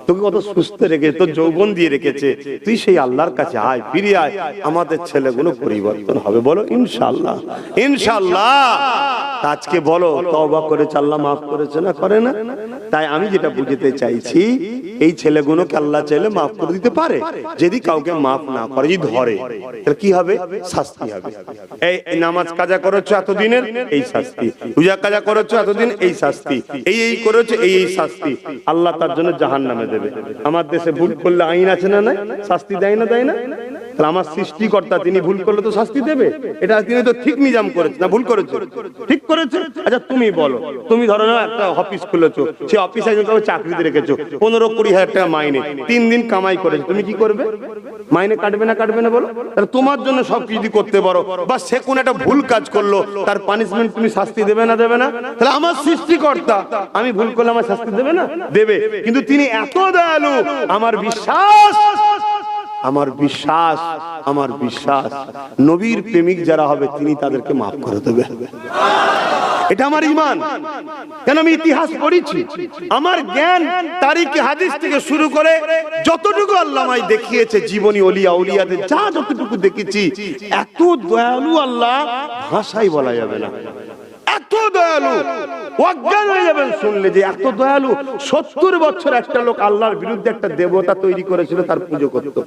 তোকে কত সুস্থ রেখেছে, তোর যৌবন দিয়ে রেখেছে, তুই সেই আল্লাহর কাছে আয়, ফিরে আয়, আমাদের ছেলেগুলো পরিবর্তন হবে। বলো ইনশাআল্লাহ, ইনশাআল্লাহ। আজকে বলো তওবা করেছে, আল্লাহ মাফ করেছে না করে না? তাই আমি যেটা বুঝতে চাইছি, এই ছেলেগুলোকে আল্লাহ চাইলে মাফ করে দিতে পারে। যদি কাউকে মাফ না করে, যদি ধরে, তাহলে কি হবে? শাস্তি হবে। এই নামাজ কাজা করেছো এতদিনের, এই শাস্তি। পূজা কাজা করেছো এতদিন, এই শাস্তি। এই করেছো, এই শাস্তি। আল্লাহ তার জন্য জাহান্নামে দেবে। আমার দেশে ভুল করলে আইন আছে না নাই? শাস্তি দেয় না, দেয় না? তাহলে আমার সৃষ্টিকর্তা তিনি ভুল করলে তো শাস্তি দেবে। এটা তিনি তো ঠিক নিজাম করেছে না ভুল করেছে? ঠিক করেছে। আচ্ছা তুমি বলো, তুমি ধরো না একটা অফিস খুলেছো, সেই অফিসে একজনকে চাকরিতে রেখেছো, 15-20 হাজার টাকা মাইনে, 3 দিন কামাই করেছো, তুমি কি করবে? মাইনে কাটবে না কাটবে না বলো? তাহলে তোমার জন্য সবকিছু যদি করতে পারো, বা সে কোন একটা ভুল কাজ করলো, তার পানিশমেন্ট তুমি শাস্তি দেবে না দেবে না? তাহলে আমার সৃষ্টিকর্তা, আমি ভুল করলে আমার শাস্তি দেবে না? দেবে। কিন্তু তিনি এত দয়ালু, আমার বিশ্বাস, আমার বিশ্বাস, আমার বিশ্বাস, নবীর প্রেমিক যারা হবে তিনি তাদেরকে মাফ করে দেবে। এটা আমার ঈমান। কেন আমি ইতিহাস পড়েছি, আমার জ্ঞান তারিখে হাদিস থেকে শুরু করে যতটুকু আল্লাহ আমায় দেখিয়েছে, জীবনী ওলিয়া উলিয়াদের যা যতটুকু দেখেছি, এত দয়ালু আল্লাহ ভাষাই বলা যাবে না। এত দয়ালু, অজ্ঞান হয়ে যাবেন শুনলে যে এত দয়ালু। 70 বছর একটা লোক আল্লাহর বিরুদ্ধে একটা দেবতা তৈরি করেছিল, তার পুজো করত।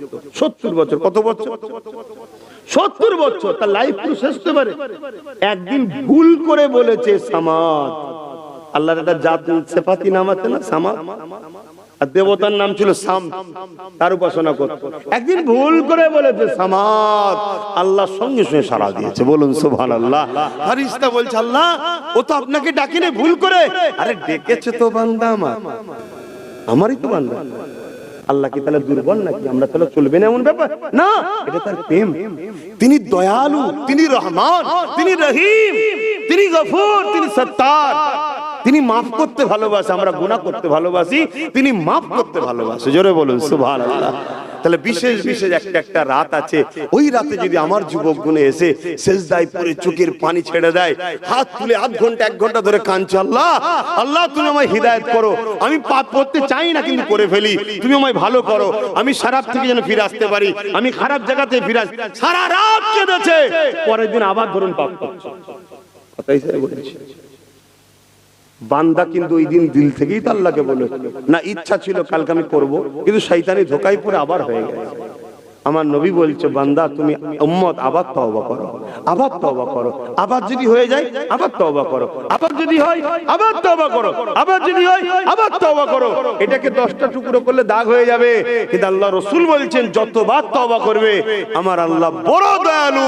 70 বছর। কত বছর? 70 বছর। তার লাইফ পুরো শেষ হতে পারে। একদিন ভুল করে বলেছে সামাদ। আল্লাহর একটা জাত সিফাতি নাম আছে না, সামাদ, আর দেবতার নাম ছিল সাম, তার উপাসনা করত। একদিন ভুল করে বলেছে সামাদ, আল্লাহ সঙ্গে সঙ্গে সাড়া দিয়েছে। বলুন সুবহানাল্লাহ। ফেরেশতা বলছে আল্লাহ ও তো আপনাকে ডাকেনি, ভুল করে। আরে ডেকেছে তো বান্দা আমার, আমারই তো বান্দা। আল্লাহ কি তাহলে দুর্বল নাকি? আমরা তাহলে চলবে না এমন ব্যাপার না, এটা তার প্রেম। তিনি দয়ালু, তিনি রহমান, তিনি রহিম, তিনি গফুর, তিনি সত্তার। তিনি মাফ করতে ভালোবাসে, আমরা গুনাহ করতে ভালোবাসি, তিনি মাফ করতে ভালোবাসে। জোরে বলুন সুবহানাল্লাহ। তাহলে বিশেষ বিশেষ একটা রাত আছে, ওই রাতে যদি আমার যুবক গুণে এসে সেজদায় পড়ে চোখের পানি ছেড়ে দেয়, হাত তুলে আধ ঘন্টা 1 ঘন্টা ধরে কাঁদছে, আল্লাহ আল্লাহ তুমি আমায় হিদায়াত করো, আমি পাপ করতে চাই না কিন্তু করে ফেলি, তুমি আমায় ভালো করো, আমি খারাপ থেকে যেন ফিরে আসতে পারি, আমি খারাপ জায়গাতে ফিরে আসি। সারা রাত কেঁদেছে, পরের দিন আবার ধরুন পাপ করছে। কথাই স্যার বলেছি। বান্দা কিন্তু ওই দিন দিল থেকেই তো আল্লাহকে বলে না, ইচ্ছা ছিল কালকে আমি করবো, কিন্তু শয়তানি ধোঁকায় পড়ে আবার হয়ে গেছে। আমার নবী বলছে বান্দা তুমি উম্মত আবার তওবা করো, আবার তওবা করো, আবার যদি হয়ে যায় আবার তওবা করো, আবার যদি হয় আবার তওবা করো, আবার যদি হয় আবার তওবা করো। এটাকে 10টা টুকরো করলে দাগ হয়ে যাবে, কিন্তু আল্লাহ রাসূল বলছেন যতবার তওবা করবে আমার আল্লাহ বড় দয়ালু,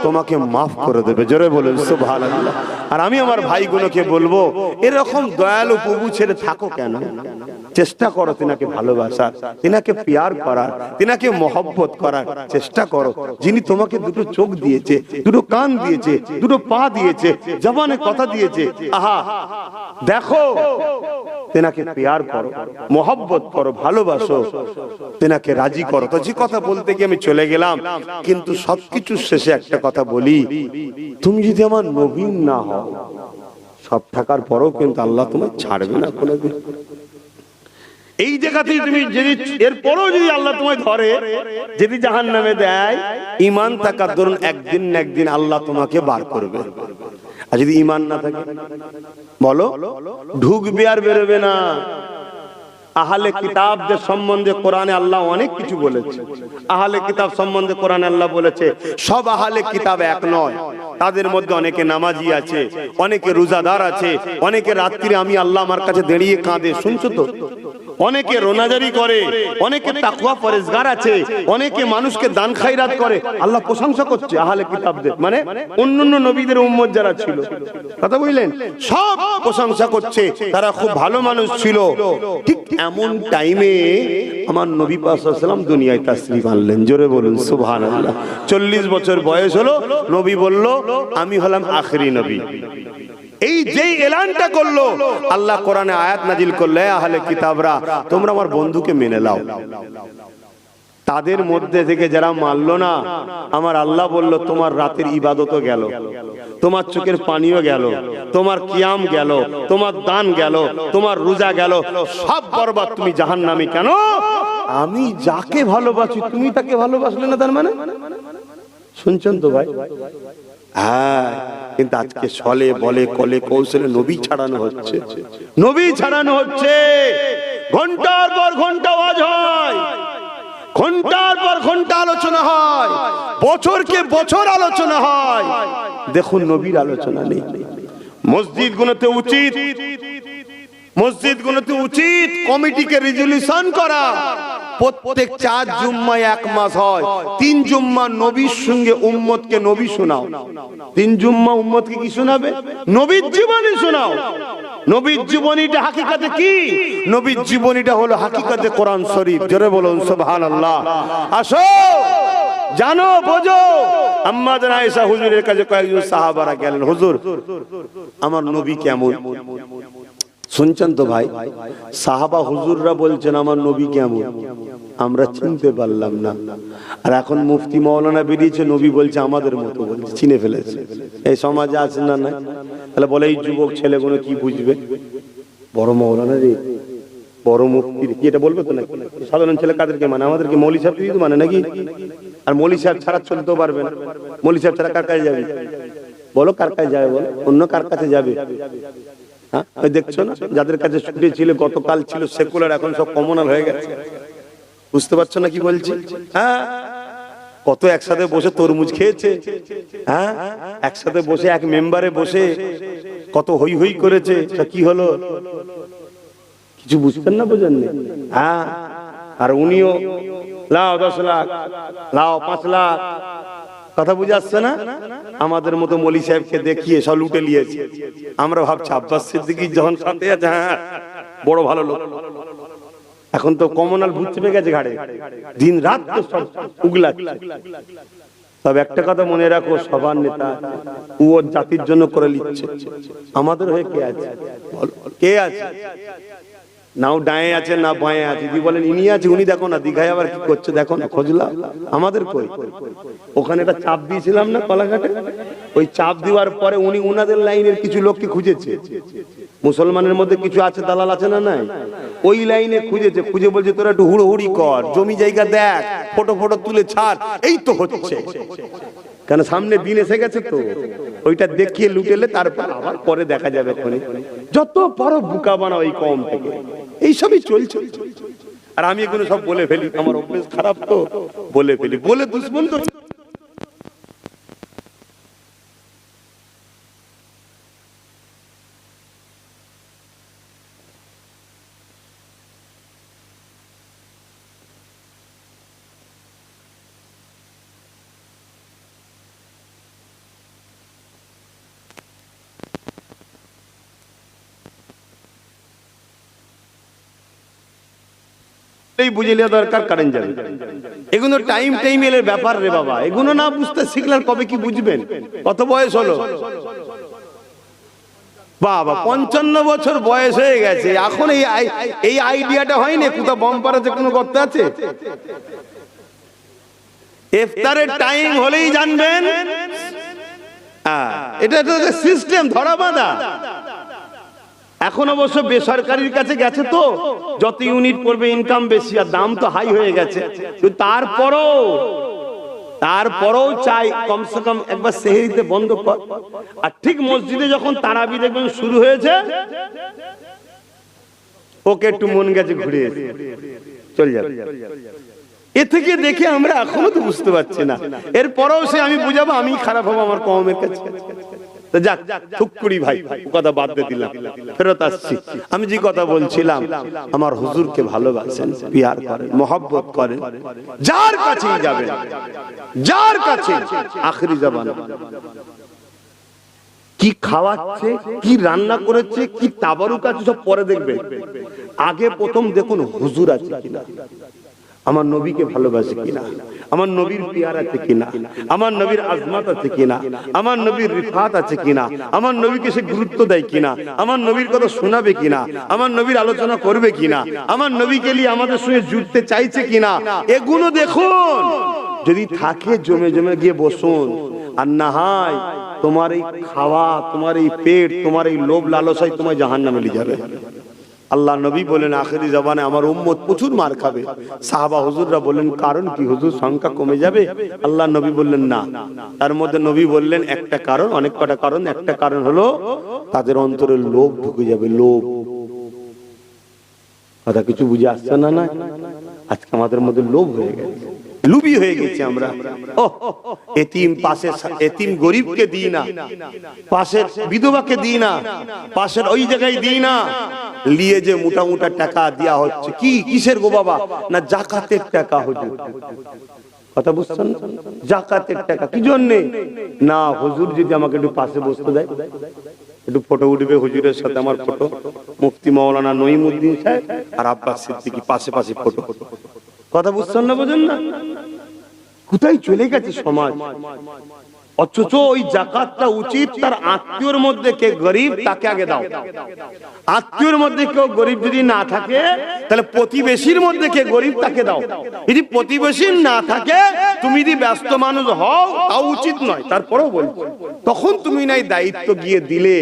তোমাকে maaf করে দেবে। জোরে বলুন সুবহানাল্লাহ। আর আমি আমার ভাইগুলোকে বলবো এরকম দয়ালু প্রভু ছেড়ে থাকো কেন? চেষ্টা করো তিনাকে ভালোবাসার, তিনাকে প্যার করার, তিনাকে মহব্বত করার চেষ্টা করো। যিনি তোমাকে দুটো চোখ দিয়েছে, দুটো কান দিয়েছে, দুটো পা দিয়েছে, জবানে কথা দিয়েছে, আহা দেখো, তিনাকে প্যার করো, মহব্বত করো, ভালোবাসো, তিনাকে রাজি করো। তো যে কথা বলতে গিয়ে আমি চলে গেলাম, কিন্তু সবকিছুর শেষে একটা কথা বলি, তুমি যদি আমার নবী না হও, সব থাকার পরেও কিন্তু আল্লাহ তোমায় ছাড়বে না কোনোদিন। এই জায়গাতেই তুমি যদি এরপরও যদি আল্লাহ তোমায় ধরে, যদি জাহান্নামে দেয়, ঈমান থাকার দরুন একদিন না একদিন আল্লাহ তোমাকে বার করবে। আর যদি ঈমান না থাকে বলো ঢুকবে আর বেরোবে না। আহলে কিতাবদের সম্বন্ধে কোরআনে আল্লাহ অনেক কিছু বলেছে। আহলে কিতাব সম্বন্ধে কোরআনে আল্লাহ বলেছে সব আহলে কিতাব এক নয়, তাদের মধ্যে অনেকে নামাজি আছে, অনেকে রোজাদার আছে, অনেকে রাত্রিরে আমি আল্লাহ আমার কাছে দাঁড়িয়ে কাঁদে, শুনছো তো? অনেকে রোনাজারি করে, অনেকে তাকওয়া পরেজগার আছে, অনেকে মানুষকে দান খায়রাত করে। আল্লাহ প্রশংসা করছে আহলে কিতাবদের, মানে অন্যান্য নবীদের উম্মত যারা ছিল, কথা বুঝলেন, সব প্রশংসা করছে, তারা খুব ভালো মানুষ ছিল। ঠিক এমন টাইমে আমার নবী পাক সাল্লাল্লাহু আলাইহি ওয়াসাল্লাম দুনিয়ায় তাশরীফ আনলেন। জোরে বলুন সুবহানাল্লাহ। 40 বছর বয়স হলো, নবী বলল আমি হলাম আখেরি নবী। এই যেই এলানটা করলো, আল্লাহ কোরআনে আয়াত নাজিল করলে, আহলে কিতাবরা তোমরা আমার বন্ধুকে মেনে নাও। তাদের মধ্যে থেকে যারা মানলো না, আমার আল্লাহ বলল তোমার রাতের ইবাদতও গেল, তোমার চোখের পানিও গেল, তোমার কিয়াম গেল, তোমার দান গেল, তোমার রোজা গেল, সব বরবাদ, তুমি জাহান্নামী। কেন? আমি যাকে ভালোবাসি তুমি তাকে ভালোবাসলে না, তার মানে শুনছেন তো ভাই? হ্যাঁ, কিন্তু আজকে ছলে বলে কলে কৌশলে নবী ছাড়ানো হচ্ছে, নবী ছাড়ানো হচ্ছে। ঘন্টার পর ঘন্টা ওয়াজ হয়, ঘন্টার পর ঘন্টা আলোচনা হয়, বছরকে বছর আলোচনা হয়, দেখুন নবীর আলোচনা নেই। মসজিদ গুলোতে উচিত, মসজিদ গুলোতে উচিত কমিটিকে রেজুলিউশন করা, প্রত্যেক 4 জুম্মায় 1 মাস হয়, 3 জুম্মা নবীর সঙ্গে উম্মতকে নবী শোনাও। 3 জুম্মা উম্মতকে কি শোনাবে? নবীর জীবনী শোনাও। নবীর জীবনীটা হাকিকাতে কি? নবীর জীবনীটা হলো হাকিকাতে কোরআন শরীফ। জোরে বলুন সুবহানাল্লাহ। আসো জানো বোঝো। আম্মা জান আয়েশা হুজুরের কাছে কয়েকজন সাহাবারা গেলেন, হুজুর আমার নবী কেমন? শুনছেন তো ভাই? সাহাবা হুজুররা বলছেন আমার নবী কেমন, আমরা চিনতে পারলাম না। আর এখন মুফতি মাওলানা বেরিয়েছে, নবী বলছে আমাদের মতো, বলছে চিনে ফেলেছে। এই সমাজে আছে না? না। তাহলে বলে এই যুবক ছেলেগুলো কি বুঝবে? বড় মাওলানা রে, বড় মুফতি কি এটা বলবে তো না? সাধারণ ছেলে কাদেরকে মানে? আমাদেরকে মৌলী সাহেব মানে নাকি? আর মৌলী সাহেব ছাড়া চলতেও পারবে না। মৌলী সাহেব ছাড়া কার কাছে যাবে? বলো কার কাছে যাবে? বলো অন্য কার কাছে যাবে? হ্যাঁ, দেখছো না যাদের কাছে ছুটি ছিল গতকাল ছিল সেকুলার, এখন সব কমনাল হয়ে গেছে। বুঝতে পারছো না কি বলছি? হ্যাঁ, কত একসাথে বসে তরমুজ খেয়েছে, হ্যাঁ একসাথে বসে এক মেম্বারে বসে কত হই হই করেছে। কি হলো? কিছু বুঝতেন না, বোঝেননি? হ্যাঁ, আর উনিও লাও 10 লাখ, লাও 5 লাখ, কথা বুঝে আসছে না? আমাদের মতো মৌলী সাহেবকে দেখিয়ে সব লুটে নিয়েছে। আমরা ভাবছি আব্বাস সিদ্দিকী যখন সাথে আছে, হ্যাঁ বড় ভালো লোক। এখন তো কমনাল ভূত চেপে গেছে ঘাড়ে, দিন রাত তো সব উগলাচ্ছে। তবে একটা কথা মনে রাখো, সবার নেতা ও জাতির জন্য করে নিচ্ছে, আমাদের হয়ে কে আছে? কে আছে? নাও ডায়ে আছে না বাঁয়ে আছে। যদি বলেন ইনি আছে, উনি দেখো না দীঘায় আবার কি করছে, দেখো না, খোঁজলা। আমাদের কই? ওখানে একটা চাপ দিয়েছিলাম না কলাঘাটে, ওই চাপ দেওয়ার পরে উনি উনাদের লাইনের কিছু লোককে খুঁজেছে। মুসলমানের মধ্যে কিছু আছে, দালাল আছে না নাই? ওই লাইনে খুঁজেছে, খুঁজে বলছে তোরা একটু হুড়োহুড়ি কর, জমি জায়গা দেখ, ফটো ফটো তুলে ছাড়, এই তো হচ্ছে। কেন? সামনে দিন এসে গেছে তো, ওইটা দেখিয়ে লুটেলে তারপর আবার পরে দেখা যাবে। যত বড় বুকা বানা ওই কম থেকে, এইসবই চলছে। আর আমি এগুলো সব বলে ফেলি, আমার অভ্যেস খারাপ তো, বলে ফেলি, বলে দুশ্মন তো। বুঝে নেওয়া দরকার, কারেন্ট যাবে। এগুলো টাইম টাইমের ব্যাপার রে বাবা, এগুলো না বুঝতে শিখলে কবে কি বুঝবেন? কত বয়স হলো? বাবা 55 বছর বয়স হয়ে গেছে, এখন এই আইডিয়াটা হয়নি। কোথাও বাম্পারে কোনো গর্ত আছে? ইফতারের টাইম হলেই জানবেন এটা সিস্টেম ধরা বাঁধা। এখন অবশ্য বেসরকারির কাছে গেছে তো, যত ইউনিট পড়বে ইনকাম বেশি, আর দাম তো হাই হয়ে গেছে। তারপরও চাই কমসে কম একবার সেহরিতে বন্ধ কর। আর ঠিক মসজিদে যখন তারাবি দেখবেন শুরু হয়েছে, ওকে একটু মন গেছে ঘুরে চলে যাবে। এ থেকে দেখে আমরা এখনো তো বুঝতে পারছি না। এরপরেও সে আমি বুঝাবো, আমি খারাপ হবো আমার কওমের কাছে। যাক টুকুরি ভাই, কথা বাদ দিয়ে দিলাম, ফেরত আসছি। আমি যে কথা বলছিলাম, আমার হুজুরকে ভালোবাসেন, পিয়ার করেন, মহব্বত করেন, যার কাছেই যাবেন, যার কাছে আখেরি জামানা কি খাওয়াচ্ছে, কি রান্না করেছে, কি তাবারুক আছে, সব পরে দেখবেন। আগে প্রথম দেখুন হুজুর আছে কিনা। আমার নবীকে ভালোবাসে কিনা, আমার নবীর পিয়ার আছে কিনা, আমার নবীর আজমাত আছে কিনা, আমার নবীর রিফাত আছে কিনা, আমার নবীকে সে গুরুত্ব দেয় কিনা, আমার নবীর কথা শোনাবে কিনা, আমার নবীর আলোচনা করবে কিনা, আমার নবীকে নিয়ে আমাদের সঙ্গে জুড়তে চাইছে কিনা, এগুলো দেখুন। যদি থাকে জমে জমে গিয়ে বসুন, আর না হয় তোমার এই খাওয়া, তোমার এই পেট, তোমার এই লোভ লালসায় তোমায় জাহান্নামে নিয়ে যাবে। আল্লাহ নবী বলেন আখেরি জবানে আমার উম্মত প্রচুর মার খাবে। সাহাবা হুজুররা বললেন কারণ কি হুজুর, সংখ্যা কমে যাবে? আল্লাহ নবী বললেন না। তার মধ্যে নবী বললেন একটা কারণ, অনেক কটা কারণ, একটা কারণ হলো তাদের অন্তরে লোভ ঢুকে যাবে। লোভ, কথা কিছু বুঝে আসছে না? না, আজকে আমাদের মধ্যে লোভ হয়ে গেছে, লুবি হয়ে গেছে আমরা। এতিম পাশের এতিম গরিবকে দিই না, পাশের বিধবাকে দিই না, পাশের ওই জায়গায় দিই না, নিয়ে যে মোটা মোটা টাকা দেওয়া হচ্ছে, কি কিসের গো বাবা? না জাকাতের টাকা। হুজুর কথা বুঝছেন? জাকাতের টাকা কি জন্যে? না হুজুর যদি আমাকে একটু পাশে বসতে দেয়, একটু ফটো উঠবে হুজুরের সাথে আমার ফটো, মুফতি মাওলানা নঈমুদ্দিন সাহেব আর আব্বাস সিদ্দিকী পাশে পাশে ফটো। কথা বুঝছেন না? বোঝেন না? কোথায় চলে গেছে সমাজ? অথচ ওই জাকাতটা উচিত তার আত্মীয়র মধ্যে কে গরিব তাকে আগে দাও। আত্মীয়র মধ্যে কেউ গরিব যদি না থাকে তাহলে প্রতিবেশীর মধ্যে কে গরিব তাকে দাও। যদি প্রতিবেশী না থাকে, তুমি যদি ব্যস্ত মানুষ হও তাও উচিত নয়। তারপরেও বলছি, তখন তুমি নাই দায়িত্ব গিয়ে দিলে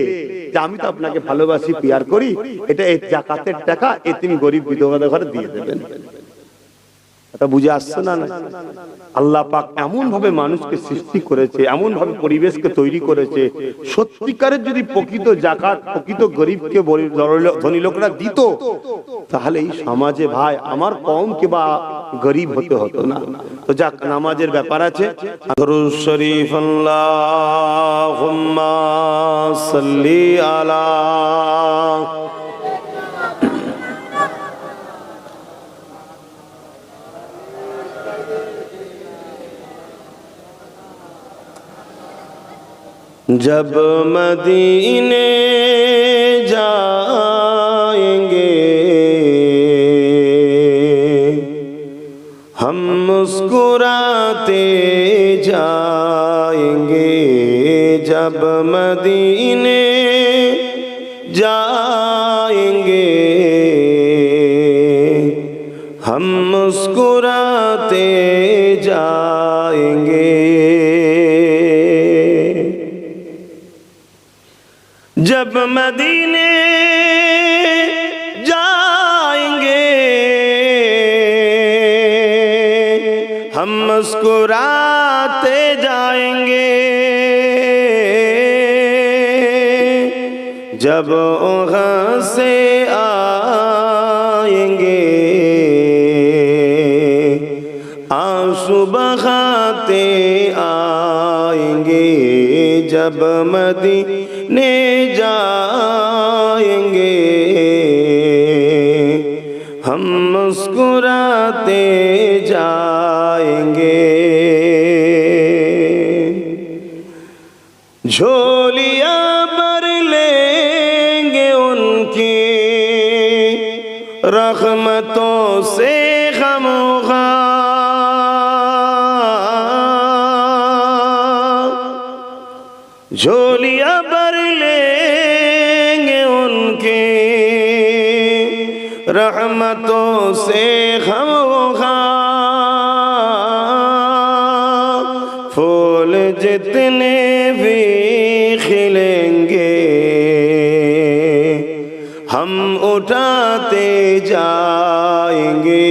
যে আমি তো আপনাকে ভালোবাসি, পিয়ার করি, এটা এই জাকাতের টাকা এতিম গরিব বিধবাদের ঘরে দিয়ে দেবেন। এটা বুঝে আসছে না? আল্লাহ পাক এমন ভাবে মানুষকে সৃষ্টি করেছে, এমন ভাবে পরিবেশকে তৈরি করেছে, সত্যিকারের যদি প্রকৃত জাকাত প্রকৃত গরিবকে ধনী লোকরা দিত, তাহলে এই সমাজে ভাই আমার কম কিংবা গরিব হতে হতো না। তো যাক, নামাজের ব্যাপার আছে। দরুদ শরীফ আল্লাহুম্মা সাল্লি আলা जब मदीने जाएंगे हम मुस्कुराते जाएंगे, जब मदीने जाएंगे हम मुस्कुराते जाएंगे, जब मदीने जाएंगे हम मुस्कुराते जाएंगे, जब वहाँ से आएंगे आंसू बहाते आएंगे, जब मदीने जाएंगे हम मुस्कुराते जाएंगे, झोलियां भर लेंगे उनकी रहमतों से खामोखा, झोलियां भर लेंगे उनके रहमतों से खामोखा, फूल जितने भी खिलेंगे हम उठाते जाएंगे,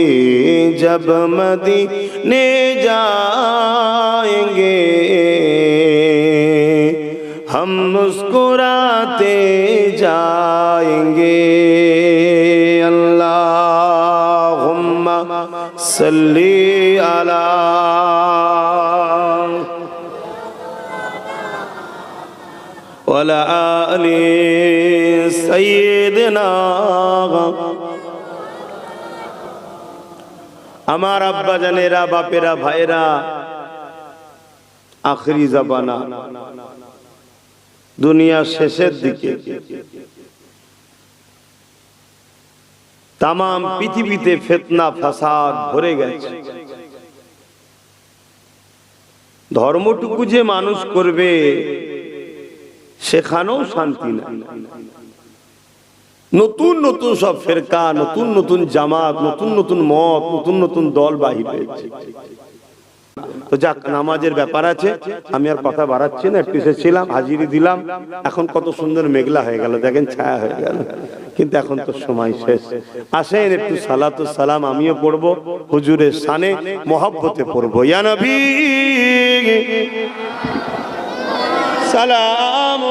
जब मदीने जाएंगे हम मुस्कुराते जाएंगे। अल्लाहुम्मा सल्ली अला वला आली सय्यिदना। আমার আব্বা জানেরা, বাপেরা, ভাইরা, আখরি জামানা, দুনিয়া শেষের দিকে তামাম পৃথিবীতে ফিতনা ফাসাদ ভরে গেছে। ধর্মটুকু যে মানুষ করবে সেখানেও শান্তি নাই। নতুন নতুন সব ফেরকা, নতুন নতুন জামাত, নতুন নতুন মত, নতুন নতুন দল বাহির হয়েছে। তো যাক, নামাজের ব্যাপার আছে, আমি আর কথা বাড়াচ্ছি না। একটু এসেছিলাম, হাজিরি দিলাম, এখন কত সুন্দর মেঘলা হয়ে গেল, দেখেন ছায়া হয়ে গেল, কিন্তু এখন তো সময় শেষ। আসেন একটু সালাতু সালাম আমিও পড়বো, হুজুরের শানে মহব্বতে পড়বো। ইয়া নবী সালাম।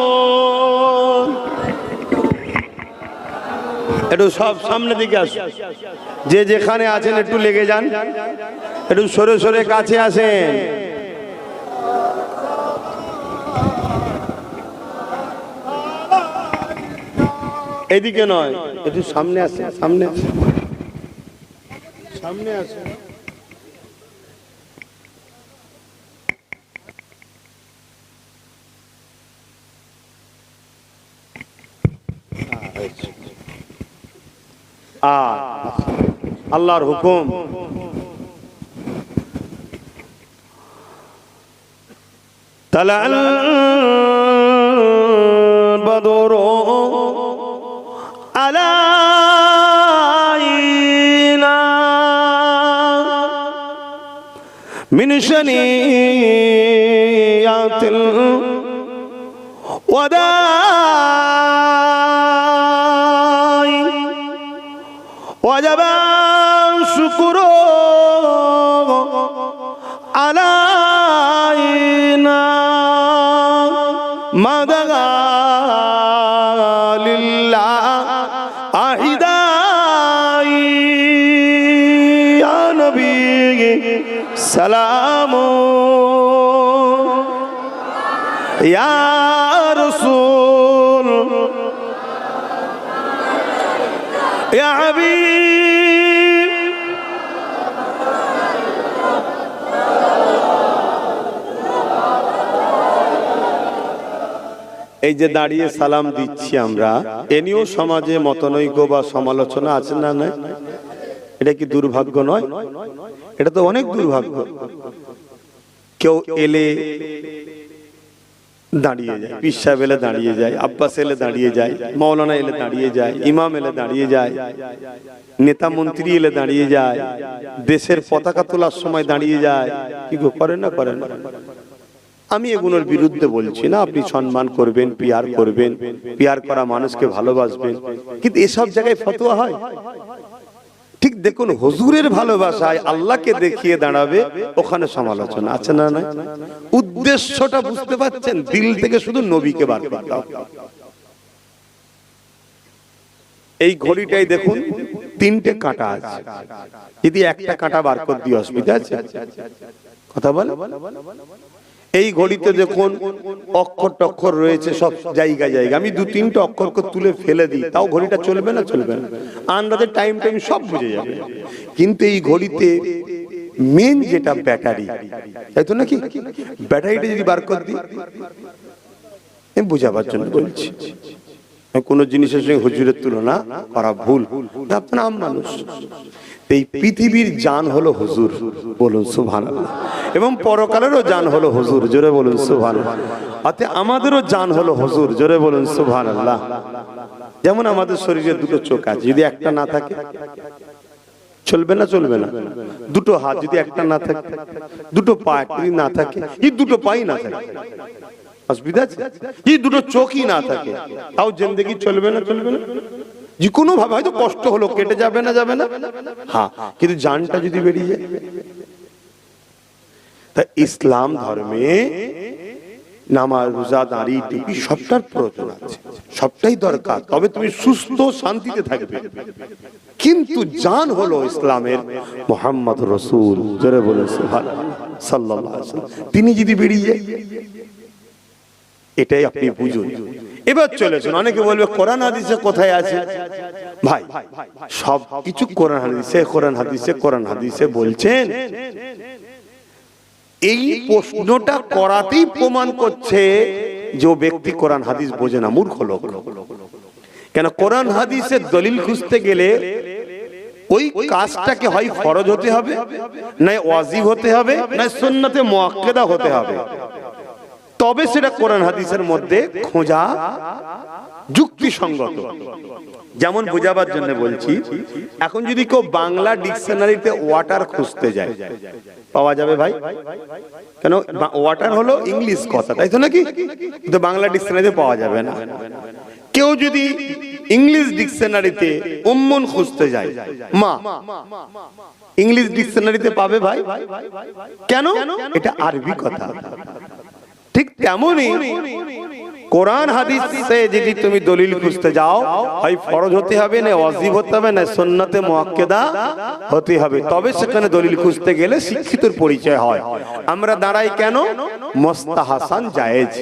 একটু সব সামনে দিকে আসুন, যে যেখানে আছেন একটু লেগে যান, একটু সরে সরে কাছে আসেন। এদিকে নয়, একটু সামনে আসেন, সামনে সামনে আসেন। আল্লাহর হুকুম, তালাল বদরু আলাইনা মিন শানিয়াতিল ওয়াদা وجب الشكر علينا ما دعا لله أحداي يا نبي سلام يا رسول يا حبيب। এই যে দাঁড়িয়ে সালাম দিচ্ছি আমরা, এ নিয়েও সমাজে মতনৈক্য বা সমালোচনা আছে না? না, এটা কি দুর্ভাগ্য নয়? এটা তো অনেক দুর্ভাগ্য। কেউ এলে দাঁড়িয়ে যায়, পীর সাহেব এলে দাঁড়িয়ে যায়, আব্বাস এলে দাঁড়িয়ে যায়, মৌলানা এলে দাঁড়িয়ে যায়, ইমাম এলে দাঁড়িয়ে যায়, নেতা মন্ত্রী এলে দাঁড়িয়ে যায়, দেশের পতাকা তোলার সময় দাঁড়িয়ে যায়। কি করেন না? করেন না। আমি এগুলোর বিরুদ্ধে বলছি না, আপনি সম্মান করবেন, পিয়ার করবেন, পিয়ার করা মানুষকে ভালোবাসবেন, কিন্তু এসব জায়গায় ফতোয়া হয়? ঠিক দেখুন, হুজুরের ভালোবাসায় আল্লাহকে দেখিয়ে দাঁড়াবে, ওখানে সমালোচনা আছে না? না, উদ্দেশ্যটা বুঝতে পারছেন? দিল থেকে শুধু নবীকে বার করতে হবে। এই ঘড়িটাই দেখুন, 3টে কাঁটা আছে, যদি একটা কাঁটা বার করে দিয়ে অসুবিধা আছে? কথা বল। এই ঘড়িতে দেখুন অক্ষর টক্ষর রয়েছে সব জায়গায় জায়গা, আমি 2-3টা অক্ষরকে তুলে ফেলে দিই, তাও ঘড়িটা চলবে না? চলবে না। আন্দাজের টাইম সব বুঝে যাবে। কিন্তু এই ঘড়িতে মেন যেটা ব্যাটারি, তাই তো নাকি? ব্যাটারিটা যদি বার করে দিই, আমি বুঝাবার জন্য বলছি, কোন জিনিসের সঙ্গে হুজুরের তুলনা করা ভুল। আপনার আম মানুষ, এই পৃথিবীর জান হলো হুজুর, বলুন সুবহানাল্লাহ, এবং পরকালেরও জান হলো হুজুর, জোরে বলুন সুবহানাল্লাহ। অতএব আমাদেরও জান হলো হুজুর, জোরে বলুন সুবহানাল্লাহ। যেমন আমাদের শরীরে 2টো চোখ আছে, যদি একটা না থাকে চলবে না? চলবে না। 2টো হাত যদি একটা না থাকে, 2টো পা যদি না থাকে, এই 2টো পাই না থাকে, অসুবিধা আছে? এই 2টো চোখই না থাকে, তাও জিন্দেগি চলবে না? চলবে না। যে কোনো ভাবে হয়তো কষ্ট হলো, কেটে যাবে না? যাবে না। হ্যাঁ, কিন্তু জানটা যদি বেরিয়ে যায়। তা ইসলাম ধর্মে নামাজ, রোজা, দাড়ি, টুপি সবটার প্রয়োজন আছে, সবটাই দরকার, তবে তুমি সুস্থ শান্তিতে থাকবে। কিন্তু জান হলো ইসলামের মুহাম্মদ রাসূল, জোরে বলে সুবহানাল্লাহ সাল্লাল্লাহু আলাইহি ওয়াসাল্লাম, তিনি যদি বেরিয়ে যায়, এটাই আপনি বুঝুন। এবার চলেছেন, অনেকে বলবে কোরআন হাদিসে কোথায় আছে? ভাই, সব কিছু কোরআন হাদিসে, কোরআন হাদিসে, কোরআন হাদিসে বলছেন। এই প্রশ্নটা করাতেই প্রমাণ করছে যে ব্যক্তি কোরআন হাদিস বোঝে না, মূর্খ লোক। কেন, কোরআন হাদিসের দলিল খুঁজতে গেলে ওই কাজটাকে হয় ফরজ হতে হবে, না ওয়াজিব হতে হবে, না সুন্নতে মুআক্কাদা হতে হবে, তবে সেটা কোরআন হাদিসের মধ্যে খোঁজা যুক্তিসঙ্গত। যেমন বোঝাবার জন্য বলছি, এখন যদি কেউ বাংলা ডিকশনারিতে ওয়াটার খুঁজতে যায়, পাওয়া যাবে ভাই? কেন, ওয়াটার হলো ইংলিশ কথা, তাই তো নাকি? কিন্তু বাংলা ডিকশনারিতে পাওয়া যাবে না। কেউ যদি ইংলিশ ডিকশনারিতে উম্মুন খুঁজতে যায়, মা, ইংলিশ ডিকশনারিতে পাবে ভাই? কেন? এটা আরবি কথা। ঠিক তেমনি কোরআন হাদিসে যদি তুমি দলিল খুঁজতে যাও, হয় ফরজ হতে হবে, না ওয়াজিব হতে হবে, না সুন্নতে মুআক্কাদা হতে হবে, তবে সেখানে দলিল খুঁজতে গেলে শিক্ষিতর পরিচয় হয়। আমরা দাঁড়াই কেন? মুস্তাহাসান জায়েজ।